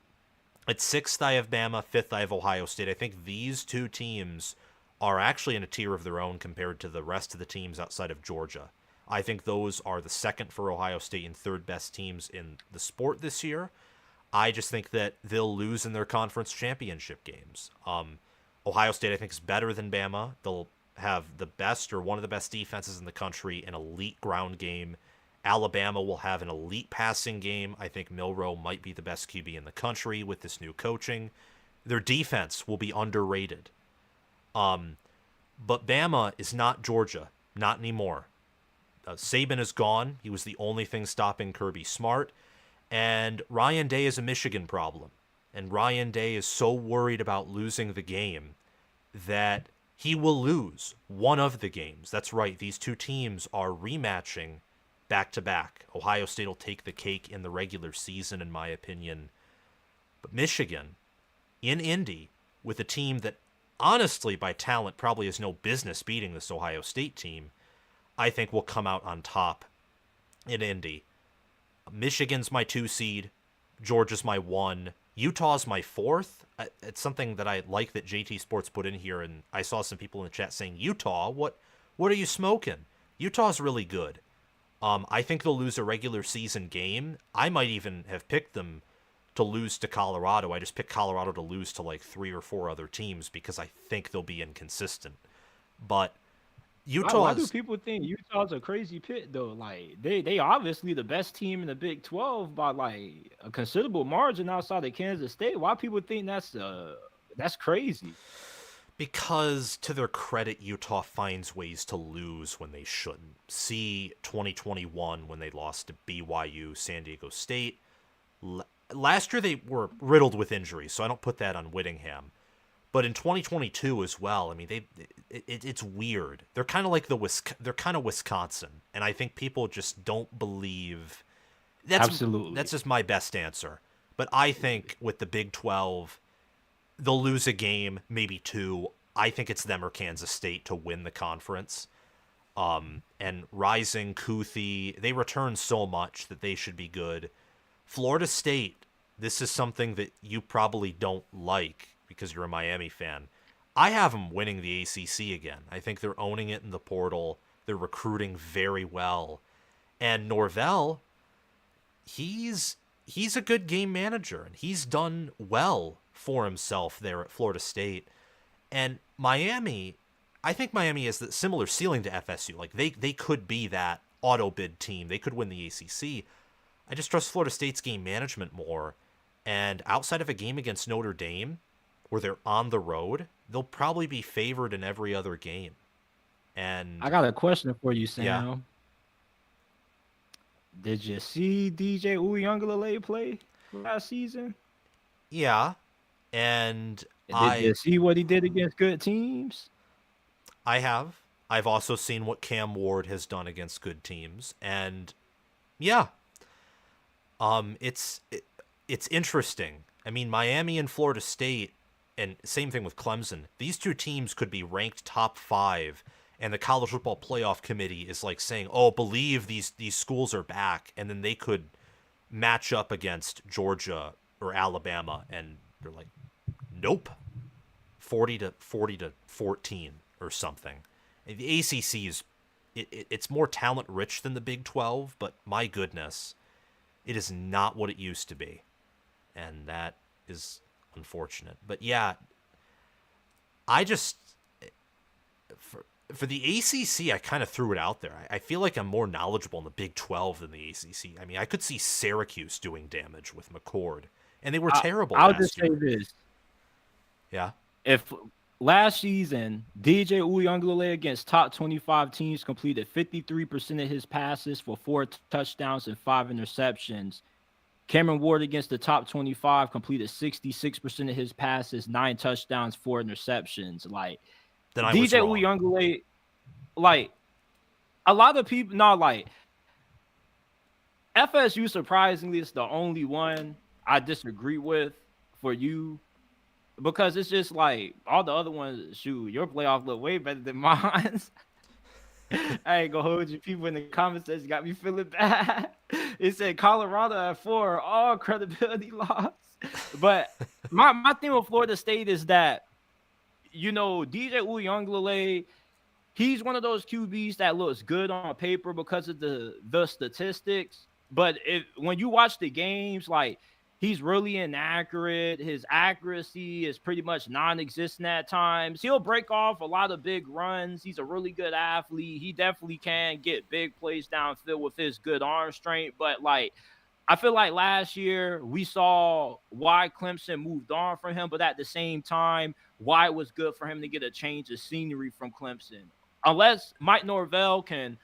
At 6th, I have Bama. 5th, I have Ohio State. I think these two teams are actually in a tier of their own compared to the rest of the teams outside of Georgia. I think those are the second for Ohio State and third best teams in the sport this year. I just think that they'll lose in their conference championship games. Ohio State, I think, is better than Bama. They'll have the best or one of the best defenses in the country, an elite ground game. Alabama will have an elite passing game. I think Milroe might be the best QB in the country with this new coaching. Their defense will be underrated. But Bama is not Georgia, not anymore. Saban is gone. He was the only thing stopping Kirby Smart. And Ryan Day is a Michigan problem. And Ryan Day is so worried about losing the game that he will lose one of the games. That's right. These two teams are rematching back-to-back. Ohio State will take the cake in the regular season, in my opinion. But Michigan, in Indy, with a team that, honestly, by talent, probably has no business beating this Ohio State team, I think will come out on top in Indy. Michigan's my 2 seed. Georgia's my 1. Utah's my 4th. It's something that I like that JTSports put in here, and I saw some people in the chat saying, Utah, what are you smoking? Utah's really good. I think they'll lose a regular season game. I might even have picked them to lose to Colorado. I just picked Colorado to lose to like 3 or 4 other teams because I think they'll be inconsistent. But Utah. Why do people think Utah's a crazy pick though? Like they obviously the best team in the Big 12 by like a considerable margin outside of Kansas State. Why people think that's crazy? Because to their credit, Utah finds ways to lose when they shouldn't. See 2021 when they lost to BYU, San Diego State. Last year they were riddled with injuries, so I don't put that on Whittingham. But in 2022 as well, I mean, it's weird. They're kind of like they're kind of Wisconsin, and I think people just don't believe. Absolutely, that's just my best answer. But I think with the Big 12, they'll lose a game, maybe 2. I think it's them or Kansas State to win the conference. And Rising, Kuthi, they return so much that they should be good. Florida State, this is something that you probably don't like because you're a Miami fan. I have them winning the ACC again. I think they're owning it in the portal. They're recruiting very well. And Norvell, he's he's a good game manager, and he's done well for himself there at Florida State. And Miami, I think Miami has the similar ceiling to FSU. Like they could be that auto bid team. They could win the ACC. I just trust Florida State's game management more. And outside of a game against Notre Dame, where they're on the road, they'll probably be favored in every other game. And I got a question for you, Sam. Yeah. Did you see DJ Uiagalelei play last season? Yeah. And Did you see what he did against good teams? I have. I've also seen what Cam Ward has done against good teams. And yeah. It's interesting. I mean, Miami and Florida State, and same thing with Clemson. These two teams could be ranked top 5, and the College Football Playoff Committee is like saying, "Oh, believe these schools are back," and then they could match up against Georgia or Alabama, and they're like, "Nope, 40 to 14 or something." The ACC is it's more talent rich than the Big 12, but my goodness, it is not what it used to be. And that is unfortunate. But yeah, I just for the ACC, I kind of threw it out there. I feel like I'm more knowledgeable in the Big 12 than the ACC. I mean, I could see Syracuse doing damage with McCord, and they were terrible. I'll just say this. Yeah. If last season, DJ Uiagalelei against top 25 teams completed 53% of his passes for 4 touchdowns and 5 interceptions. Cameron Ward against the top 25 completed 66% of his passes, 9 touchdowns, 4 interceptions. Like, then I DJ Uiagalelei, like, a lot of people, not like, FSU surprisingly is the only one I disagree with for you, because it's just like all the other ones, shoot, your playoff look way better than mine. I ain't gonna hold you. People in the comments section got me feeling bad. It said Colorado at 4, all credibility lost. But my thing with Florida State is that, you know, DJ Uiagalelei, he's one of those QBs that looks good on paper because of the statistics. But when you watch the games, like, he's really inaccurate. His accuracy is pretty much non-existent at times. He'll break off a lot of big runs. He's a really good athlete. He definitely can get big plays downfield with his good arm strength. But, like, I feel like last year we saw why Clemson moved on from him, but at the same time, why it was good for him to get a change of scenery from Clemson. Unless Mike Norvell can,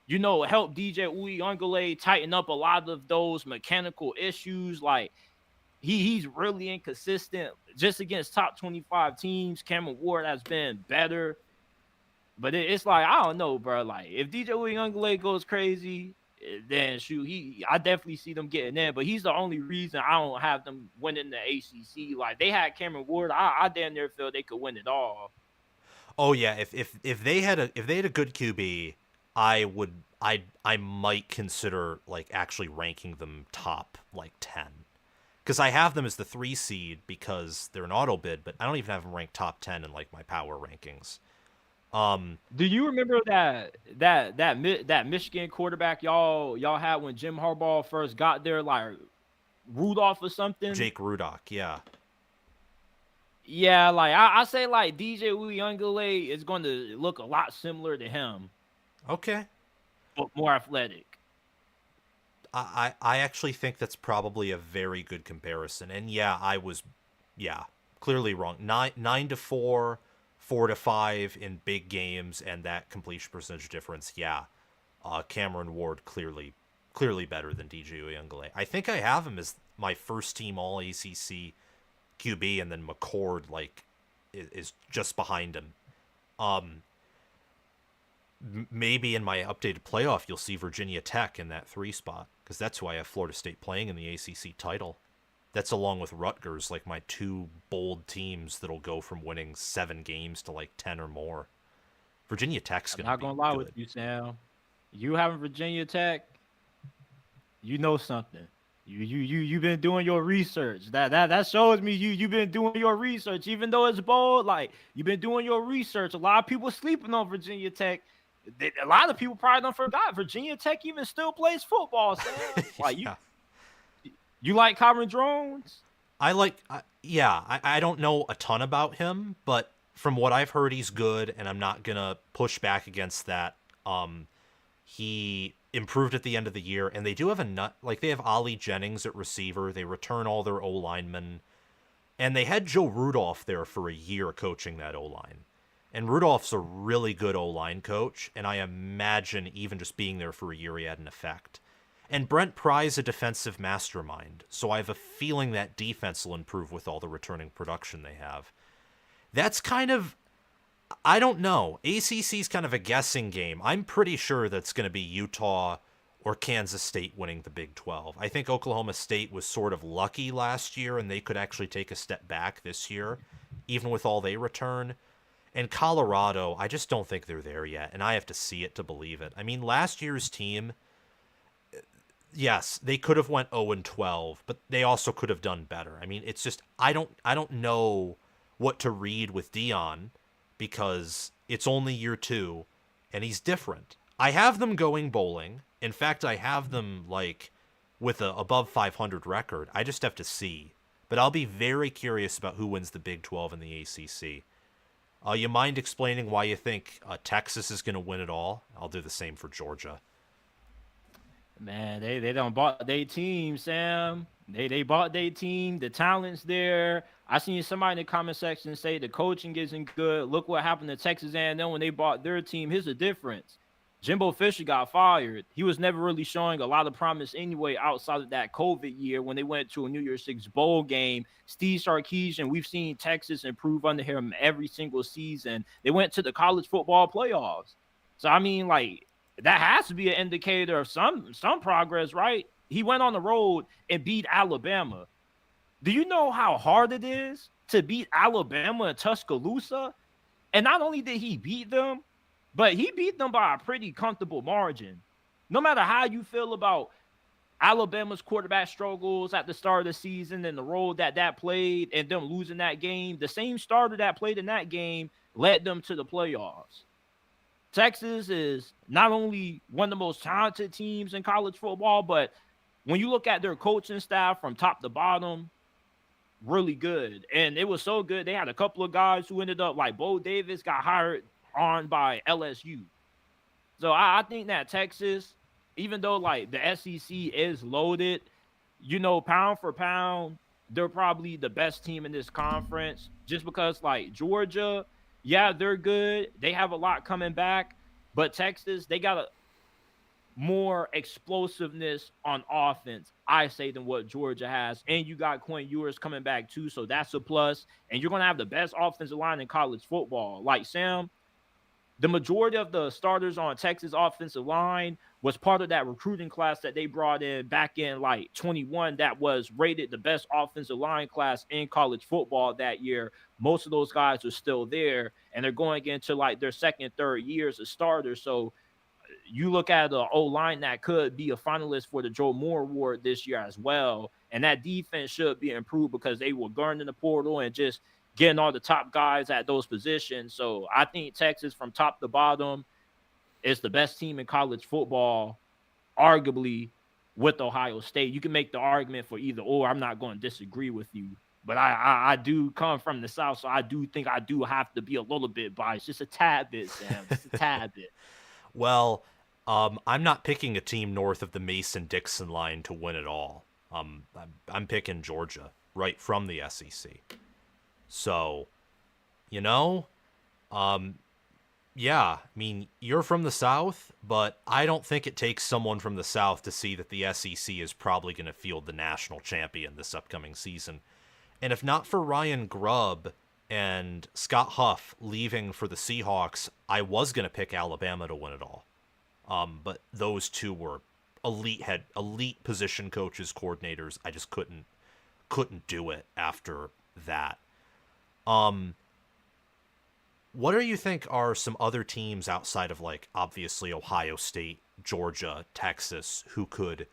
you know, help DJ Uiagalelei tighten up a lot of those mechanical issues. Like, he's really inconsistent just against top 25 teams. Cameron Ward has been better. But it's like, I don't know, bro. Like, if DJ Uiagalelei goes crazy, then shoot, I definitely see them getting in. But he's the only reason I don't have them winning the ACC. Like, they had Cameron Ward, I damn near feel they could win it all. Oh yeah, if they had a good QB, I might consider, like, actually ranking them top, like, 10. Because I have them as the 3 seed because they're an auto bid, but I don't even have them ranked top 10 in, like, my power rankings. Do you remember that Michigan quarterback y'all had when Jim Harbaugh first got there, like Rudolph or something? Jake Rudock, yeah. Yeah, like I say, like, DJ Uiagalelei is going to look a lot similar to him. Okay. But more athletic. I actually think that's probably a very good comparison. And yeah, I was clearly wrong. 9 to 4, 4 to 5 in big games, and that completion percentage difference. Yeah. Cameron Ward clearly better than DJ Uiagalelei. I think I have him as my first team all ACC QB, and then McCord, like, is just behind him. Maybe in my updated playoff you'll see Virginia Tech in that 3 spot, because that's who I have Florida State playing in the ACC title. That's along with Rutgers, like, my 2 bold teams that'll go from winning 7 games to, like, 10 or more. Virginia Tech's gonna be good. I'm not gonna lie with you, Sam. You having Virginia Tech, you know something. You've been doing your research. That shows me you've been doing your research, even though it's bold. Like, you've been doing your research. A lot of people sleeping on Virginia Tech. A lot of people probably don't forgot Virginia Tech even still plays football. So, like, You like Kyron Drones? I don't know a ton about him, but from what I've heard, he's good, and I'm not gonna push back against that. He improved at the end of the year, and they do have they have Ollie Jennings at receiver. They return all their O linemen, and they had Joe Rudolph there for a year coaching that O line. And Rudolph's a really good O line coach, and I imagine even just being there for a year, he had an effect. And Brent Pry's a defensive mastermind, so I have a feeling that defense will improve with all the returning production they have. That's kind of, I don't know. ACC's kind of a guessing game. I'm pretty sure that's going to be Utah or Kansas State winning the Big 12. I think Oklahoma State was sort of lucky last year, and they could actually take a step back this year, even with all they return. And Colorado, I just don't think they're there yet, and I have to see it to believe it. I mean, last year's team, yes, they could have went 0-12, but they also could have done better. I mean, it's just I don't know what to read with Dion because it's only year 2 and he's different. I have them going bowling. In fact, I have them with a above 500 record. I just have to see. But I'll be very curious about who wins the Big 12 and the ACC. You mind explaining why you think Texas is going to win it all? I'll do the same for Georgia. Man, they done bought their team, Sam. They bought their team. The talent's there. I seen somebody in the comment section say the coaching isn't good. Look what happened to Texas A&M when they bought their team. Here's the difference. Jimbo Fisher got fired. He was never really showing a lot of promise anyway outside of that COVID year when they went to a New Year's Six bowl game. Steve Sarkisian, we've seen Texas improve under him every single season. They went to the college football playoffs. So, I mean, that has to be an indicator of some progress, right? He went on the road and beat Alabama. Do you know how hard it is to beat Alabama in Tuscaloosa? And not only did he beat them, but he beat them by a pretty comfortable margin. No matter how you feel about Alabama's quarterback struggles at the start of the season and the role that played and them losing that game, the same starter that played in that game led them to the playoffs. Texas is not only one of the most talented teams in college football, but when you look at their coaching staff from top to bottom, really good. And it was so good. They had a couple of guys who ended up, like Bo Davis, got hired on by LSU. So I think that Texas, even though the SEC is loaded, pound for pound, they're probably the best team in this conference just because Georgia, yeah, they're good. They have a lot coming back, but Texas, they got more explosiveness on offense, I say, than what Georgia has. And you got Quinn Ewers coming back too, so that's a plus. And you're going to have the best offensive line in college football. Sam, the majority of the starters on Texas offensive line was part of that recruiting class that they brought in back in 21 that was rated the best offensive line class in college football that year. Most of those guys are still there, and they're going into their second, third years as starters. So you look at the O-line that could be a finalist for the Joe Moore Award this year as well, and that defense should be improved because they were going in the portal and just getting all the top guys at those positions. So I think Texas from top to bottom is the best team in college football, arguably with Ohio State. You can make the argument for either or. I'm not going to disagree with you. But I do come from the South, so I do think I do have to be a little bit biased. Just a tad bit, Sam. Just a tad bit. Well, I'm not picking a team north of the Mason-Dixon line to win it all. I'm picking Georgia right from the SEC. So, yeah, I mean, you're from the South, but I don't think it takes someone from the South to see that the SEC is probably going to field the national champion this upcoming season. And if not for Ryan Grubb and Scott Huff leaving for the Seahawks, I was going to pick Alabama to win it all. But those two were elite position coaches, coordinators. I just couldn't do it after that. What do you think are some other teams outside of obviously Ohio State, Georgia, Texas who could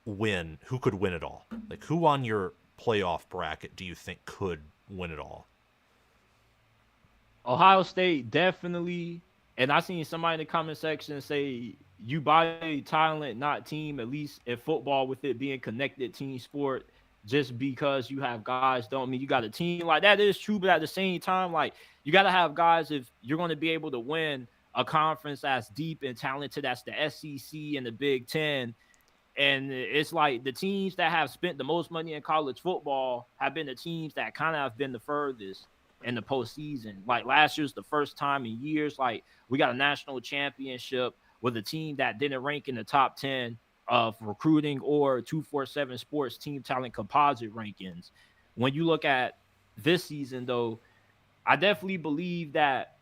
win it all? Who on your playoff bracket do you think could win it all? Ohio State definitely, and I seen somebody in the comment section say you buy talent, not team, at least in football with it being connected team sport. Just because you have guys don't mean you got a team. Like that is true, but at the same time, like you got to have guys if you're going to be able to win a conference that's deep and talented, that's the SEC and the Big Ten. And it's like the teams that have spent the most money in college football have been the teams that kind of have been the furthest in the postseason. Like last year's the first time in years, like we got a national championship with a team that didn't rank in the top 10 of recruiting or 247 sports team talent composite rankings. When you look at this season, though, I definitely believe that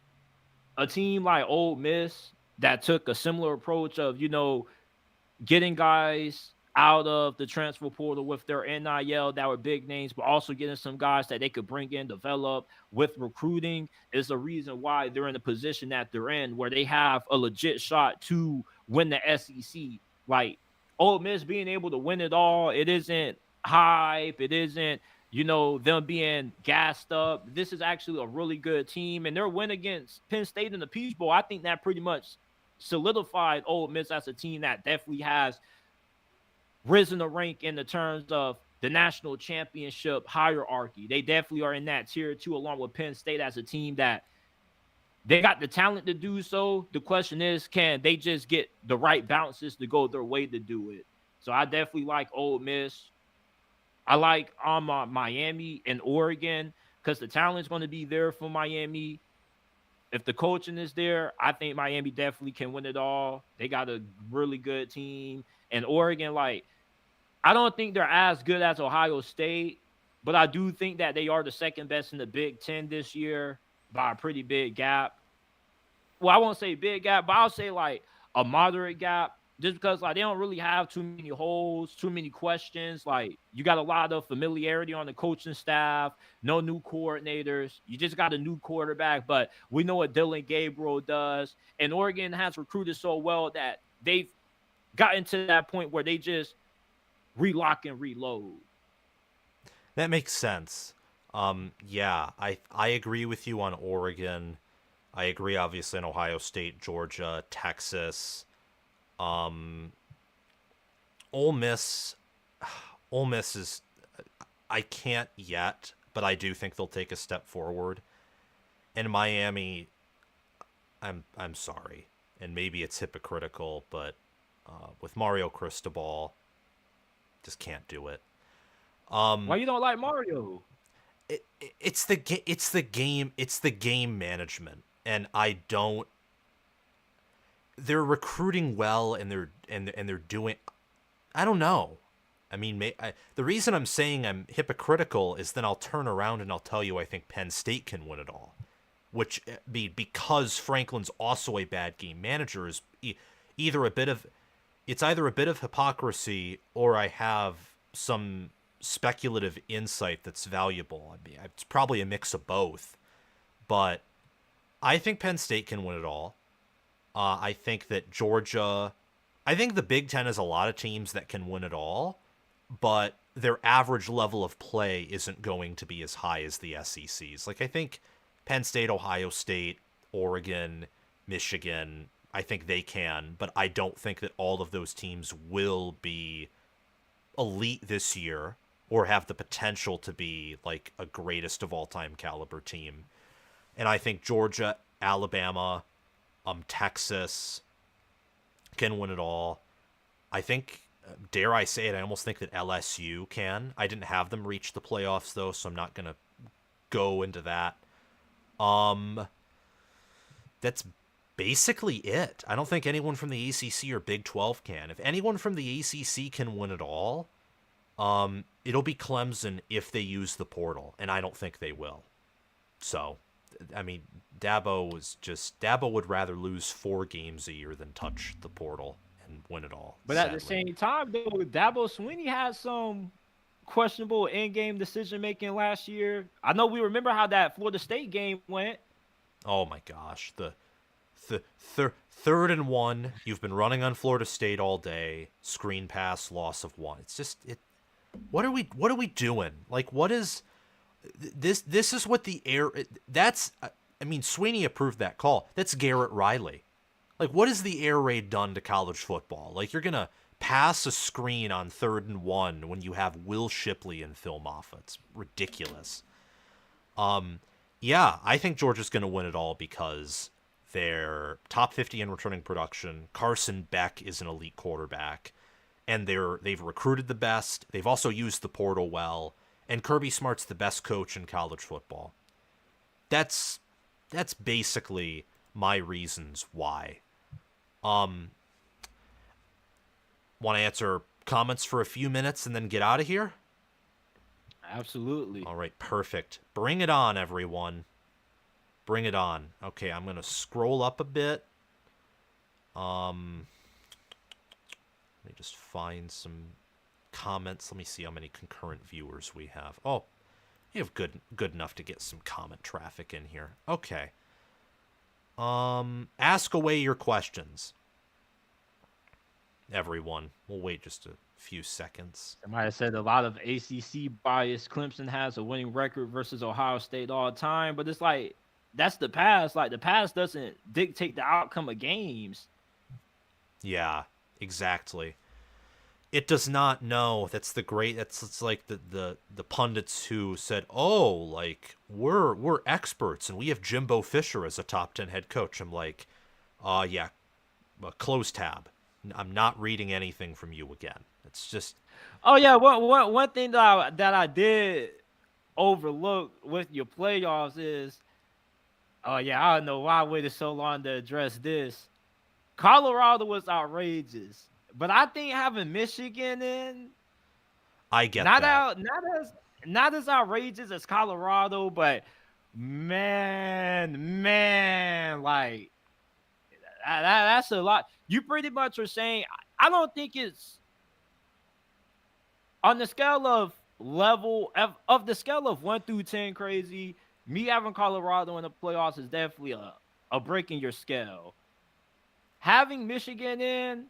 a team like Ole Miss that took a similar approach of, getting guys out of the transfer portal with their NIL that were big names, but also getting some guys that they could bring in, develop with recruiting is the reason why they're in the position that they're in, where they have a legit shot to win the SEC. Like Ole Miss being able to win it all, it isn't hype. It isn't, them being gassed up. This is actually a really good team. And their win against Penn State in the Peach Bowl, I think that pretty much solidified Ole Miss as a team that definitely has risen a rank in the terms of the national championship hierarchy. They definitely are in that tier 2 along with Penn State as a team that they got the talent to do so. The question is, can they just get the right bounces to go their way to do it? So I definitely like Ole Miss. I like Miami and Oregon because the talent's going to be there for Miami. If the coaching is there, I think Miami definitely can win it all. They got a really good team. And Oregon, like, I don't think they're as good as Ohio State, but I do think that they are the second best in the Big Ten this year by a pretty big gap. Well, I won't say big gap, but I'll say like a moderate gap. Just because like they don't really have too many holes, too many questions. Like you got a lot of familiarity on the coaching staff, no new coordinators. You just got a new quarterback, but we know what Dylan Gabriel does. And Oregon has recruited so well that they've gotten to that point where they just relock and reload. That makes sense. Yeah, I agree with you on Oregon. I agree, obviously, on Ohio State, Georgia, Texas. Ole Miss, Ole Miss is, I can't yet, but I do think they'll take a step forward. And Miami, I'm sorry, and maybe it's hypocritical, but with Mario Cristobal, just can't do it. Why you don't like Mario? It's the game management, and I don't. They're recruiting well, and they're doing. I don't know. I mean, the reason I'm saying I'm hypocritical is then I'll turn around and I'll tell you I think Penn State can win it all, which because Franklin's also a bad game manager is either a bit of hypocrisy or I have some speculative insight that's valuable. I mean, it's probably a mix of both, but I think Penn State can win it all. I think that Georgia, I think the Big Ten has a lot of teams that can win it all, but their average level of play isn't going to be as high as the SEC's. Like, I think Penn State, Ohio State, Oregon, Michigan, I think they can, but I don't think that all of those teams will be elite this year or have the potential to be like a greatest of all time caliber team. And I think Georgia, Alabama, Texas can win it all. I think, dare I say it, I almost think that LSU can. I didn't have them reach the playoffs though, so I'm not gonna go into that. That's basically it. I don't think anyone from the ACC or Big 12 can. If anyone from the ACC can win it all, it'll be Clemson if they use the portal, and I don't think they will. So, I mean, Dabo would rather lose 4 games a year than touch the portal and win it all. But sadly. at the same time, though, Dabo Swinney had some questionable in-game decision-making last year. I know we remember how that Florida State game went. Oh, my gosh. The 3rd and 1, you've been running on Florida State all day, screen pass, loss of 1. It's just, what are we doing? Like, what is... This is what the air. That's. I mean, Sweeney approved that call. That's Garrett Riley. Like, what has the air raid done to college football? Like, you're gonna pass a screen on 3rd and 1 when you have Will Shipley in film off. It's ridiculous. Yeah, I think Georgia's gonna win it all because they're top 50 in returning production. Carson Beck is an elite quarterback, and they've recruited the best. They've also used the portal well, and Kirby Smart's the best coach in college football. That's basically my reasons why. Want to answer comments for a few minutes and then get out of here? Absolutely. All right, perfect. Bring it on, everyone. Bring it on. Okay, I'm going to scroll up a bit. Let me just find some comments. Let me see how many concurrent viewers we have. Oh, we have good enough to get some comment traffic in here. Okay. Ask away your questions, everyone. We'll wait just a few seconds. Somebody said a lot of ACC bias. Clemson has a winning record versus Ohio State all the time, but it's like that's the past. Like the past doesn't dictate the outcome of games. Yeah, exactly. It does not know. That's the great. It's like the pundits who said, "Oh, like we're experts and we have Jimbo Fisher as a top 10 head coach." I'm like, yeah, close tab. I'm not reading anything from you again. It's just. Oh yeah, one thing that I did overlook with your playoffs is, oh yeah, I don't know why I waited so long to address this. Colorado was outrageous, but I think having Michigan in, I get that. not as outrageous as Colorado, but man, like that's a lot. You pretty much are saying I don't think it's on the scale of the scale of 1 through 10 crazy. Me having Colorado in the playoffs is definitely a break in your scale. Having Michigan in,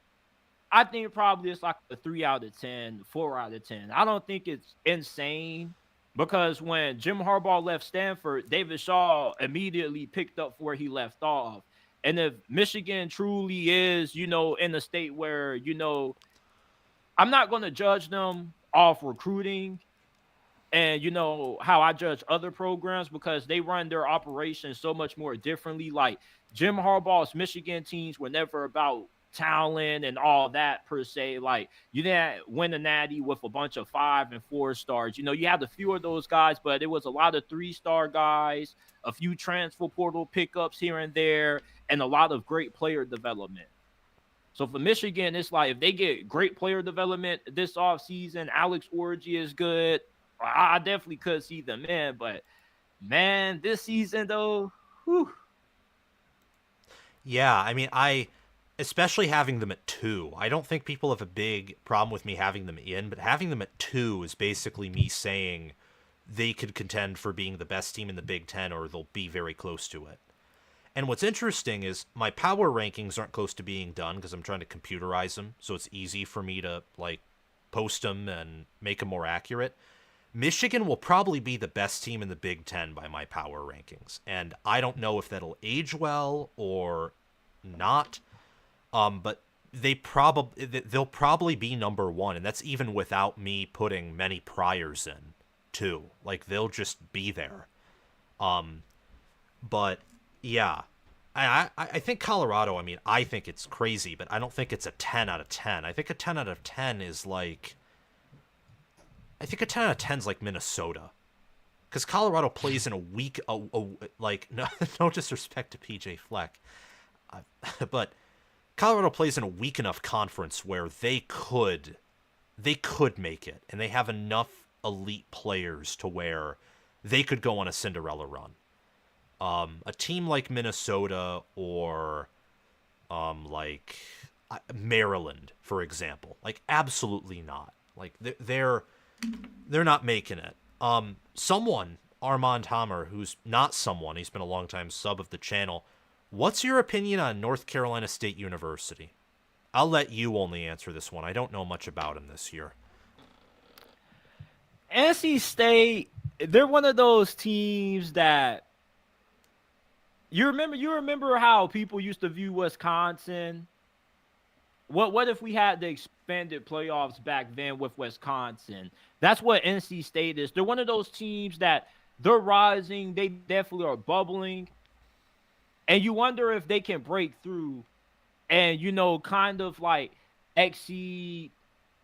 I think probably it's like a 3 out of 10, 4 out of 10. I don't think it's insane because when Jim Harbaugh left Stanford, David Shaw immediately picked up where he left off. And if Michigan truly is, in a state where, I'm not going to judge them off recruiting and, how I judge other programs because they run their operations so much more differently. Like Jim Harbaugh's Michigan teams were never about talent and all that per se. Like you didn't win a natty with a bunch of 5 and 4 stars. You had a few of those guys, but it was a lot of 3-star guys, a few transfer portal pickups here and there, and a lot of great player development. So for Michigan, it's like if they get great player development this offseason, Alex Orji is good. I definitely could see them in, but man, this season though, whew. Yeah, I mean, especially having them at 2. I don't think people have a big problem with me having them in, but having them at 2 is basically me saying they could contend for being the best team in the Big Ten or they'll be very close to it. And what's interesting is my power rankings aren't close to being done because I'm trying to computerize them, so it's easy for me to like post them and make them more accurate. Michigan will probably be the best team in the Big Ten by my power rankings, and I don't know if that'll age well or not. But they'll probably be number 1, and that's even without me putting many priors in too. Like they'll just be there. But yeah, I think Colorado. I mean, I think it's crazy, but I don't think it's a 10 out of 10. I think a 10 out of 10 is like. I think a 10 out of 10 is like Minnesota, because Colorado plays in a weak, like no disrespect to PJ Fleck, but Colorado plays in a weak enough conference where they could make it, and they have enough elite players to where they could go on a Cinderella run. A team like Minnesota or like Maryland, for example, like absolutely not. Like they're not making it. Someone, Armand Hammer, who's not someone, he's been a long time sub of the channel. What's your opinion on North Carolina State University? I'll let you only answer this one. I don't know much about him this year. NC State, they're one of those teams that You remember how people used to view Wisconsin. What if we had the expanded playoffs back then with Wisconsin? That's what NC State is. They're one of those teams that they're rising. They definitely are bubbling, and you wonder if they can break through and kind of like exceed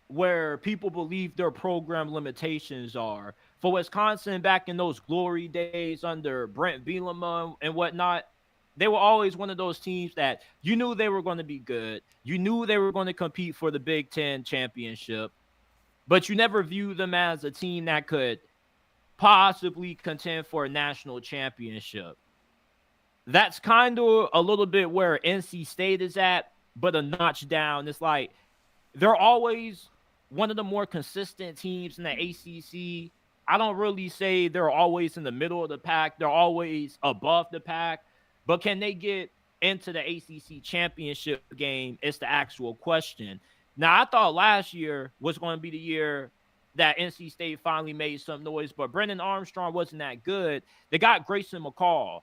where people believe their program limitations are. For Wisconsin, back in those glory days under Brent Bielema and whatnot, they were always one of those teams that you knew they were going to be good. You knew they were going to compete for the Big Ten championship, but you never viewed them as a team that could possibly contend for a national championship. That's kind of a little bit where NC State is at, but a notch down. It's like they're always one of the more consistent teams in the ACC. I don't really say they're always in the middle of the pack. They're always above the pack. But can they get into the ACC championship game? Is the actual question. Now, I thought last year was going to be the year that NC State finally made some noise, but Brendan Armstrong wasn't that good. They got Grayson McCall,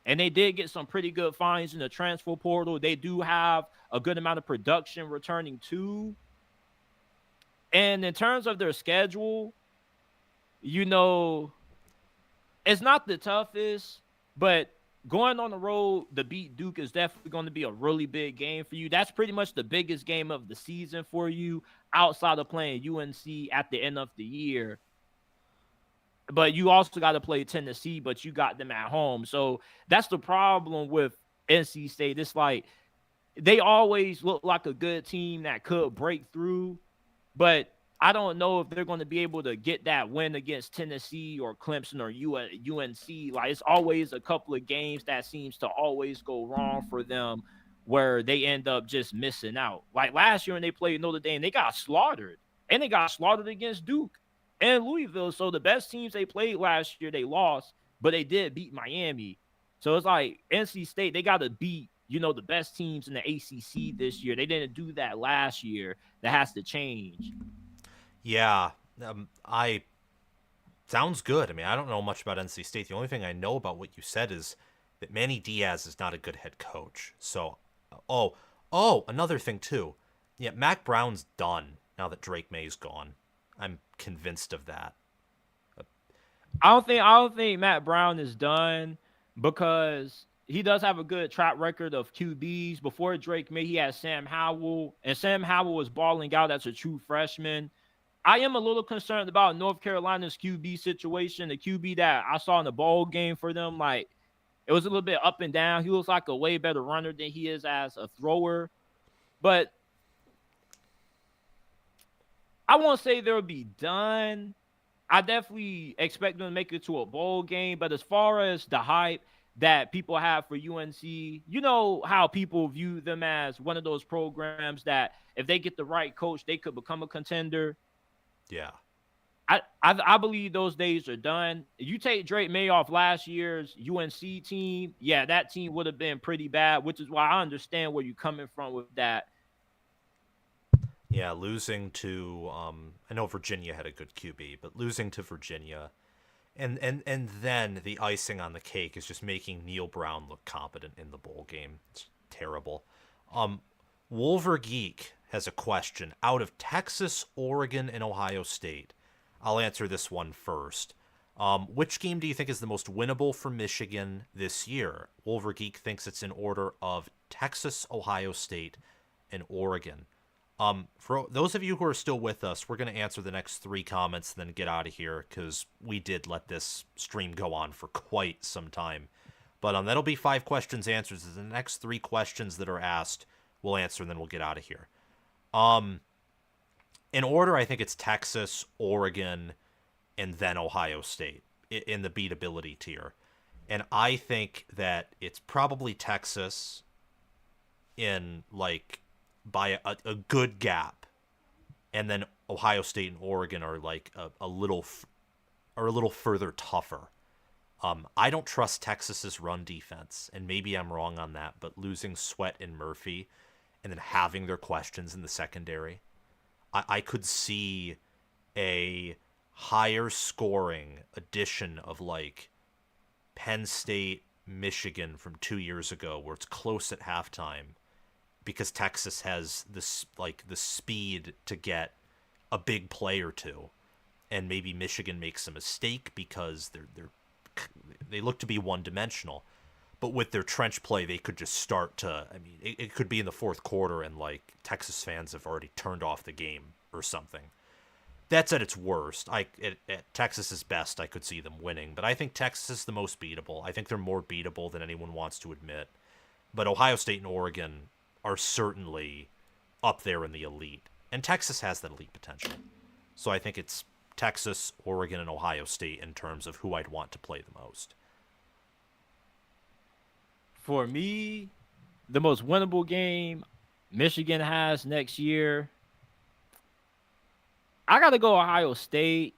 and they did get some pretty good finds in the transfer portal. They do have a good amount of production returning too. And in terms of their schedule, you know, it's not the toughest, but going on the road to beat Duke is definitely going to be a really big game for you. That's pretty much the biggest game of the season for you outside of playing UNC at the end of the year. But you also got to play Tennessee, but you got them at home. So that's the problem with NC State. It's like they always look like a good team that could break through, but I don't know if they're going to be able to get that win against Tennessee or Clemson or UNC. Like, it's always a couple of games that seems to always go wrong for them where they end up just missing out. Like last year when they played Notre Dame, they got slaughtered, and they got slaughtered against Duke and Louisville. So the best teams they played last year, they lost, but they did beat Miami. So it's like NC State, they got to beat the best teams in the ACC this year. They didn't do that last year. That has to change. Yeah, I sounds good. I mean, I don't know much about NC State. The only thing I know about what you said is that Manny Diaz is not a good head coach. So, another thing too. Yeah, Mac Brown's done now that Drake May's gone. I'm convinced of that. I don't think Matt Brown is done because he does have a good track record of QBs. Before Drake May, he had Sam Howell, and Sam Howell was balling out as a true freshman. I am a little concerned about North Carolina's QB situation. The QB that I saw in the bowl game for them, like it was a little bit up and down. He looks like a way better runner than he is as a thrower. But I won't say they'll be done. I definitely expect them to make it to a bowl game. But as far as the hype that people have for UNC, you know how people view them as one of those programs that if they get the right coach, they could become a contender. Yeah. I believe those days are done. You take Drake May off last year's UNC team, yeah, that team would have been pretty bad, which is why I understand where you're coming from with that. Yeah, losing to I know Virginia had a good QB, but losing to Virginia and then the icing on the cake is just making Neil Brown look competent in the bowl game. It's terrible. Wolver Geek has a question. Out of Texas, Oregon, and Ohio State, I'll answer this one first. Which game do you think is the most winnable for Michigan this year? Wolver Geek thinks it's in order of Texas, Ohio State, and Oregon. For those of you who are still with us, we're going to answer the next three comments and then get out of here because we did let this stream go on for quite some time. But that'll be 5 questions answers. The next 3 questions that are asked, we'll answer and then we'll get out of here. In order, I think it's Texas, Oregon, and then Ohio State in the beatability tier. And I think that it's probably Texas in like by a good gap, and then Ohio State and Oregon are like a little further tougher. I don't trust Texas's run defense, and maybe I'm wrong on that, but losing Sweat and Murphy and then having their questions in the secondary, I could see a higher scoring addition of like Penn State, Michigan from 2 years ago, where it's close at halftime, because Texas has this the speed to get a big play or two, and maybe Michigan makes a mistake because they look to be one dimensional. But with their trench play, they could just start to. I mean, it could be in the fourth quarter, and Texas fans have already turned off the game or something. That's at its worst. At Texas's best, I could see them winning, but I think Texas is the most beatable. I think they're more beatable than anyone wants to admit. But Ohio State and Oregon are certainly up there in the elite, and Texas has that elite potential. So I think it's Texas, Oregon, and Ohio State in terms of who I'd want to play the most. For me, the most winnable game Michigan has next year, I got to go Ohio State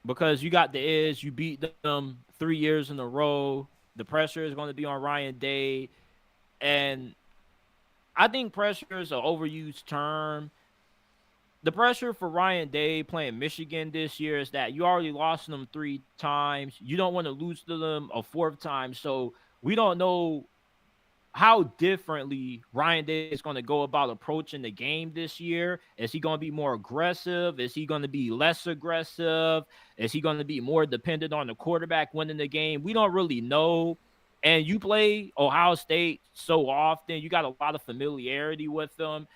because you got the edge. You beat them 3 years in a row. The pressure is going to be on Ryan Day. And I think pressure is an overused term. The pressure for Ryan Day playing Michigan this year is that you already lost to them 3 times. You don't want to lose to them a 4th time. So we don't know how differently Ryan Day is going to go about approaching the game this year. Is he going to be more aggressive? Is he going to be less aggressive? Is he going to be more dependent on the quarterback winning the game? We don't really know. And you play Ohio State so often, you got a lot of familiarity with them.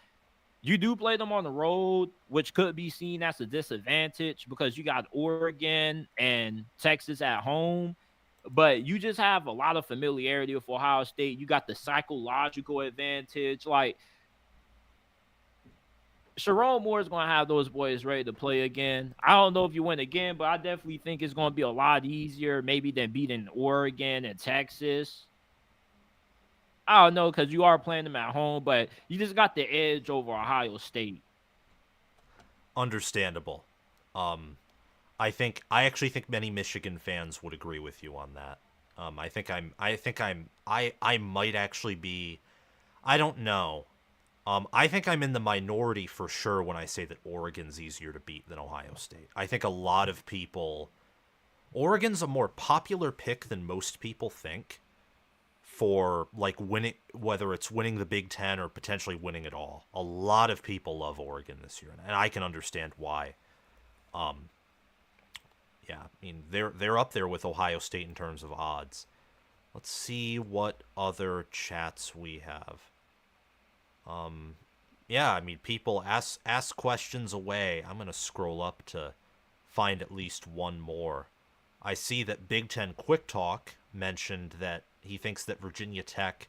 You do play them on the road, which could be seen as a disadvantage because you got Oregon and Texas at home. But you just have a lot of familiarity with Ohio State. You got the psychological advantage. Sharon Moore is going to have those boys ready to play again. I don't know if you win again, but I definitely think it's going to be a lot easier maybe than beating Oregon and Texas. I don't know because you are playing them at home, but you just got the edge over Ohio State. Understandable. I actually think many Michigan fans would agree with you on that. I might actually be, I don't know. I think I'm in the minority for sure when I say that Oregon's easier to beat than Ohio State. I think a lot of people, Oregon's a more popular pick than most people think for winning, whether it's winning the Big Ten or potentially winning it all. A lot of people love Oregon this year, and I can understand why. Yeah, I mean they're up there with Ohio State in terms of odds. Let's see what other chats we have. Yeah, I mean people ask questions away. I'm gonna scroll up to find at least one more. I see that Big Ten Quick Talk mentioned that he thinks that Virginia Tech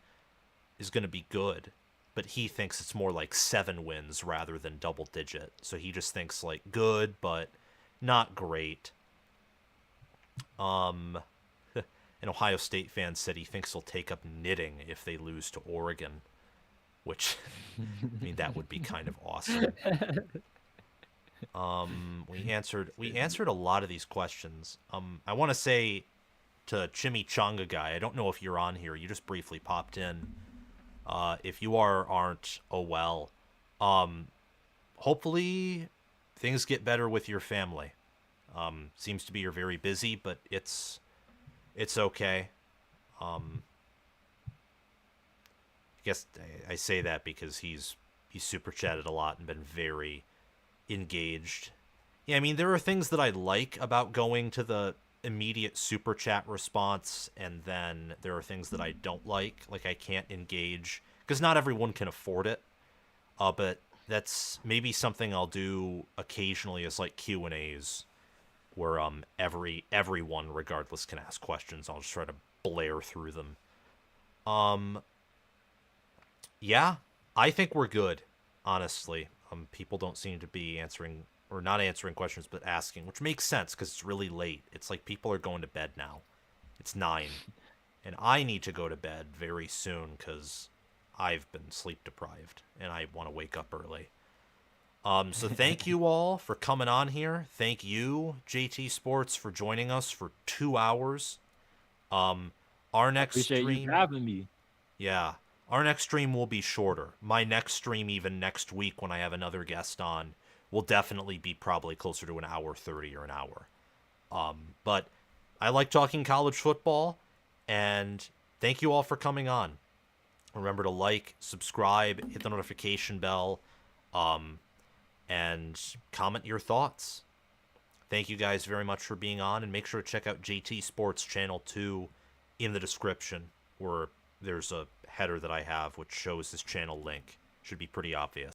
is gonna be good, but he thinks it's more like 7 wins rather than double digit. So he just thinks good, but not great. An Ohio State fan said he thinks he'll take up knitting if they lose to Oregon, which, I mean, that would be kind of awesome. We answered a lot of these questions. I want to say to Chimichanga Guy, I don't know if you're on here. You just briefly popped in. If you aren't, oh well. Hopefully things get better with your family. Seems to be you're very busy, but it's okay. I guess I say that because he's super chatted a lot and been very engaged. Yeah, I mean there are things that I like about going to the immediate super chat response, and then there are things that I don't like I can't engage because not everyone can afford it. But that's maybe something I'll do occasionally as Q&As. Where everyone regardless can ask questions. I'll just try to blare through them. Yeah, I think we're good, honestly. People don't seem to be answering or not answering questions but asking, which makes sense because it's really late. It's people are going to bed now. It's 9. And I need to go to bed very soon because I've been sleep deprived and I want to wake up early. So thank you all for coming on here. Thank you, JTSports, for joining us for 2 hours. Our next Appreciate stream, you having me. Yeah, our next stream will be shorter. My next stream, even next week when I have another guest on, will definitely be probably closer to an hour 30 or an hour. But I like talking college football, and thank you all for coming on. Remember to like, subscribe, hit the notification bell, and comment your thoughts. Thank you guys very much for being on, and make sure to check out JTSports channel 2 in the description, where there's a header that I have which shows his channel link. Should be pretty obvious.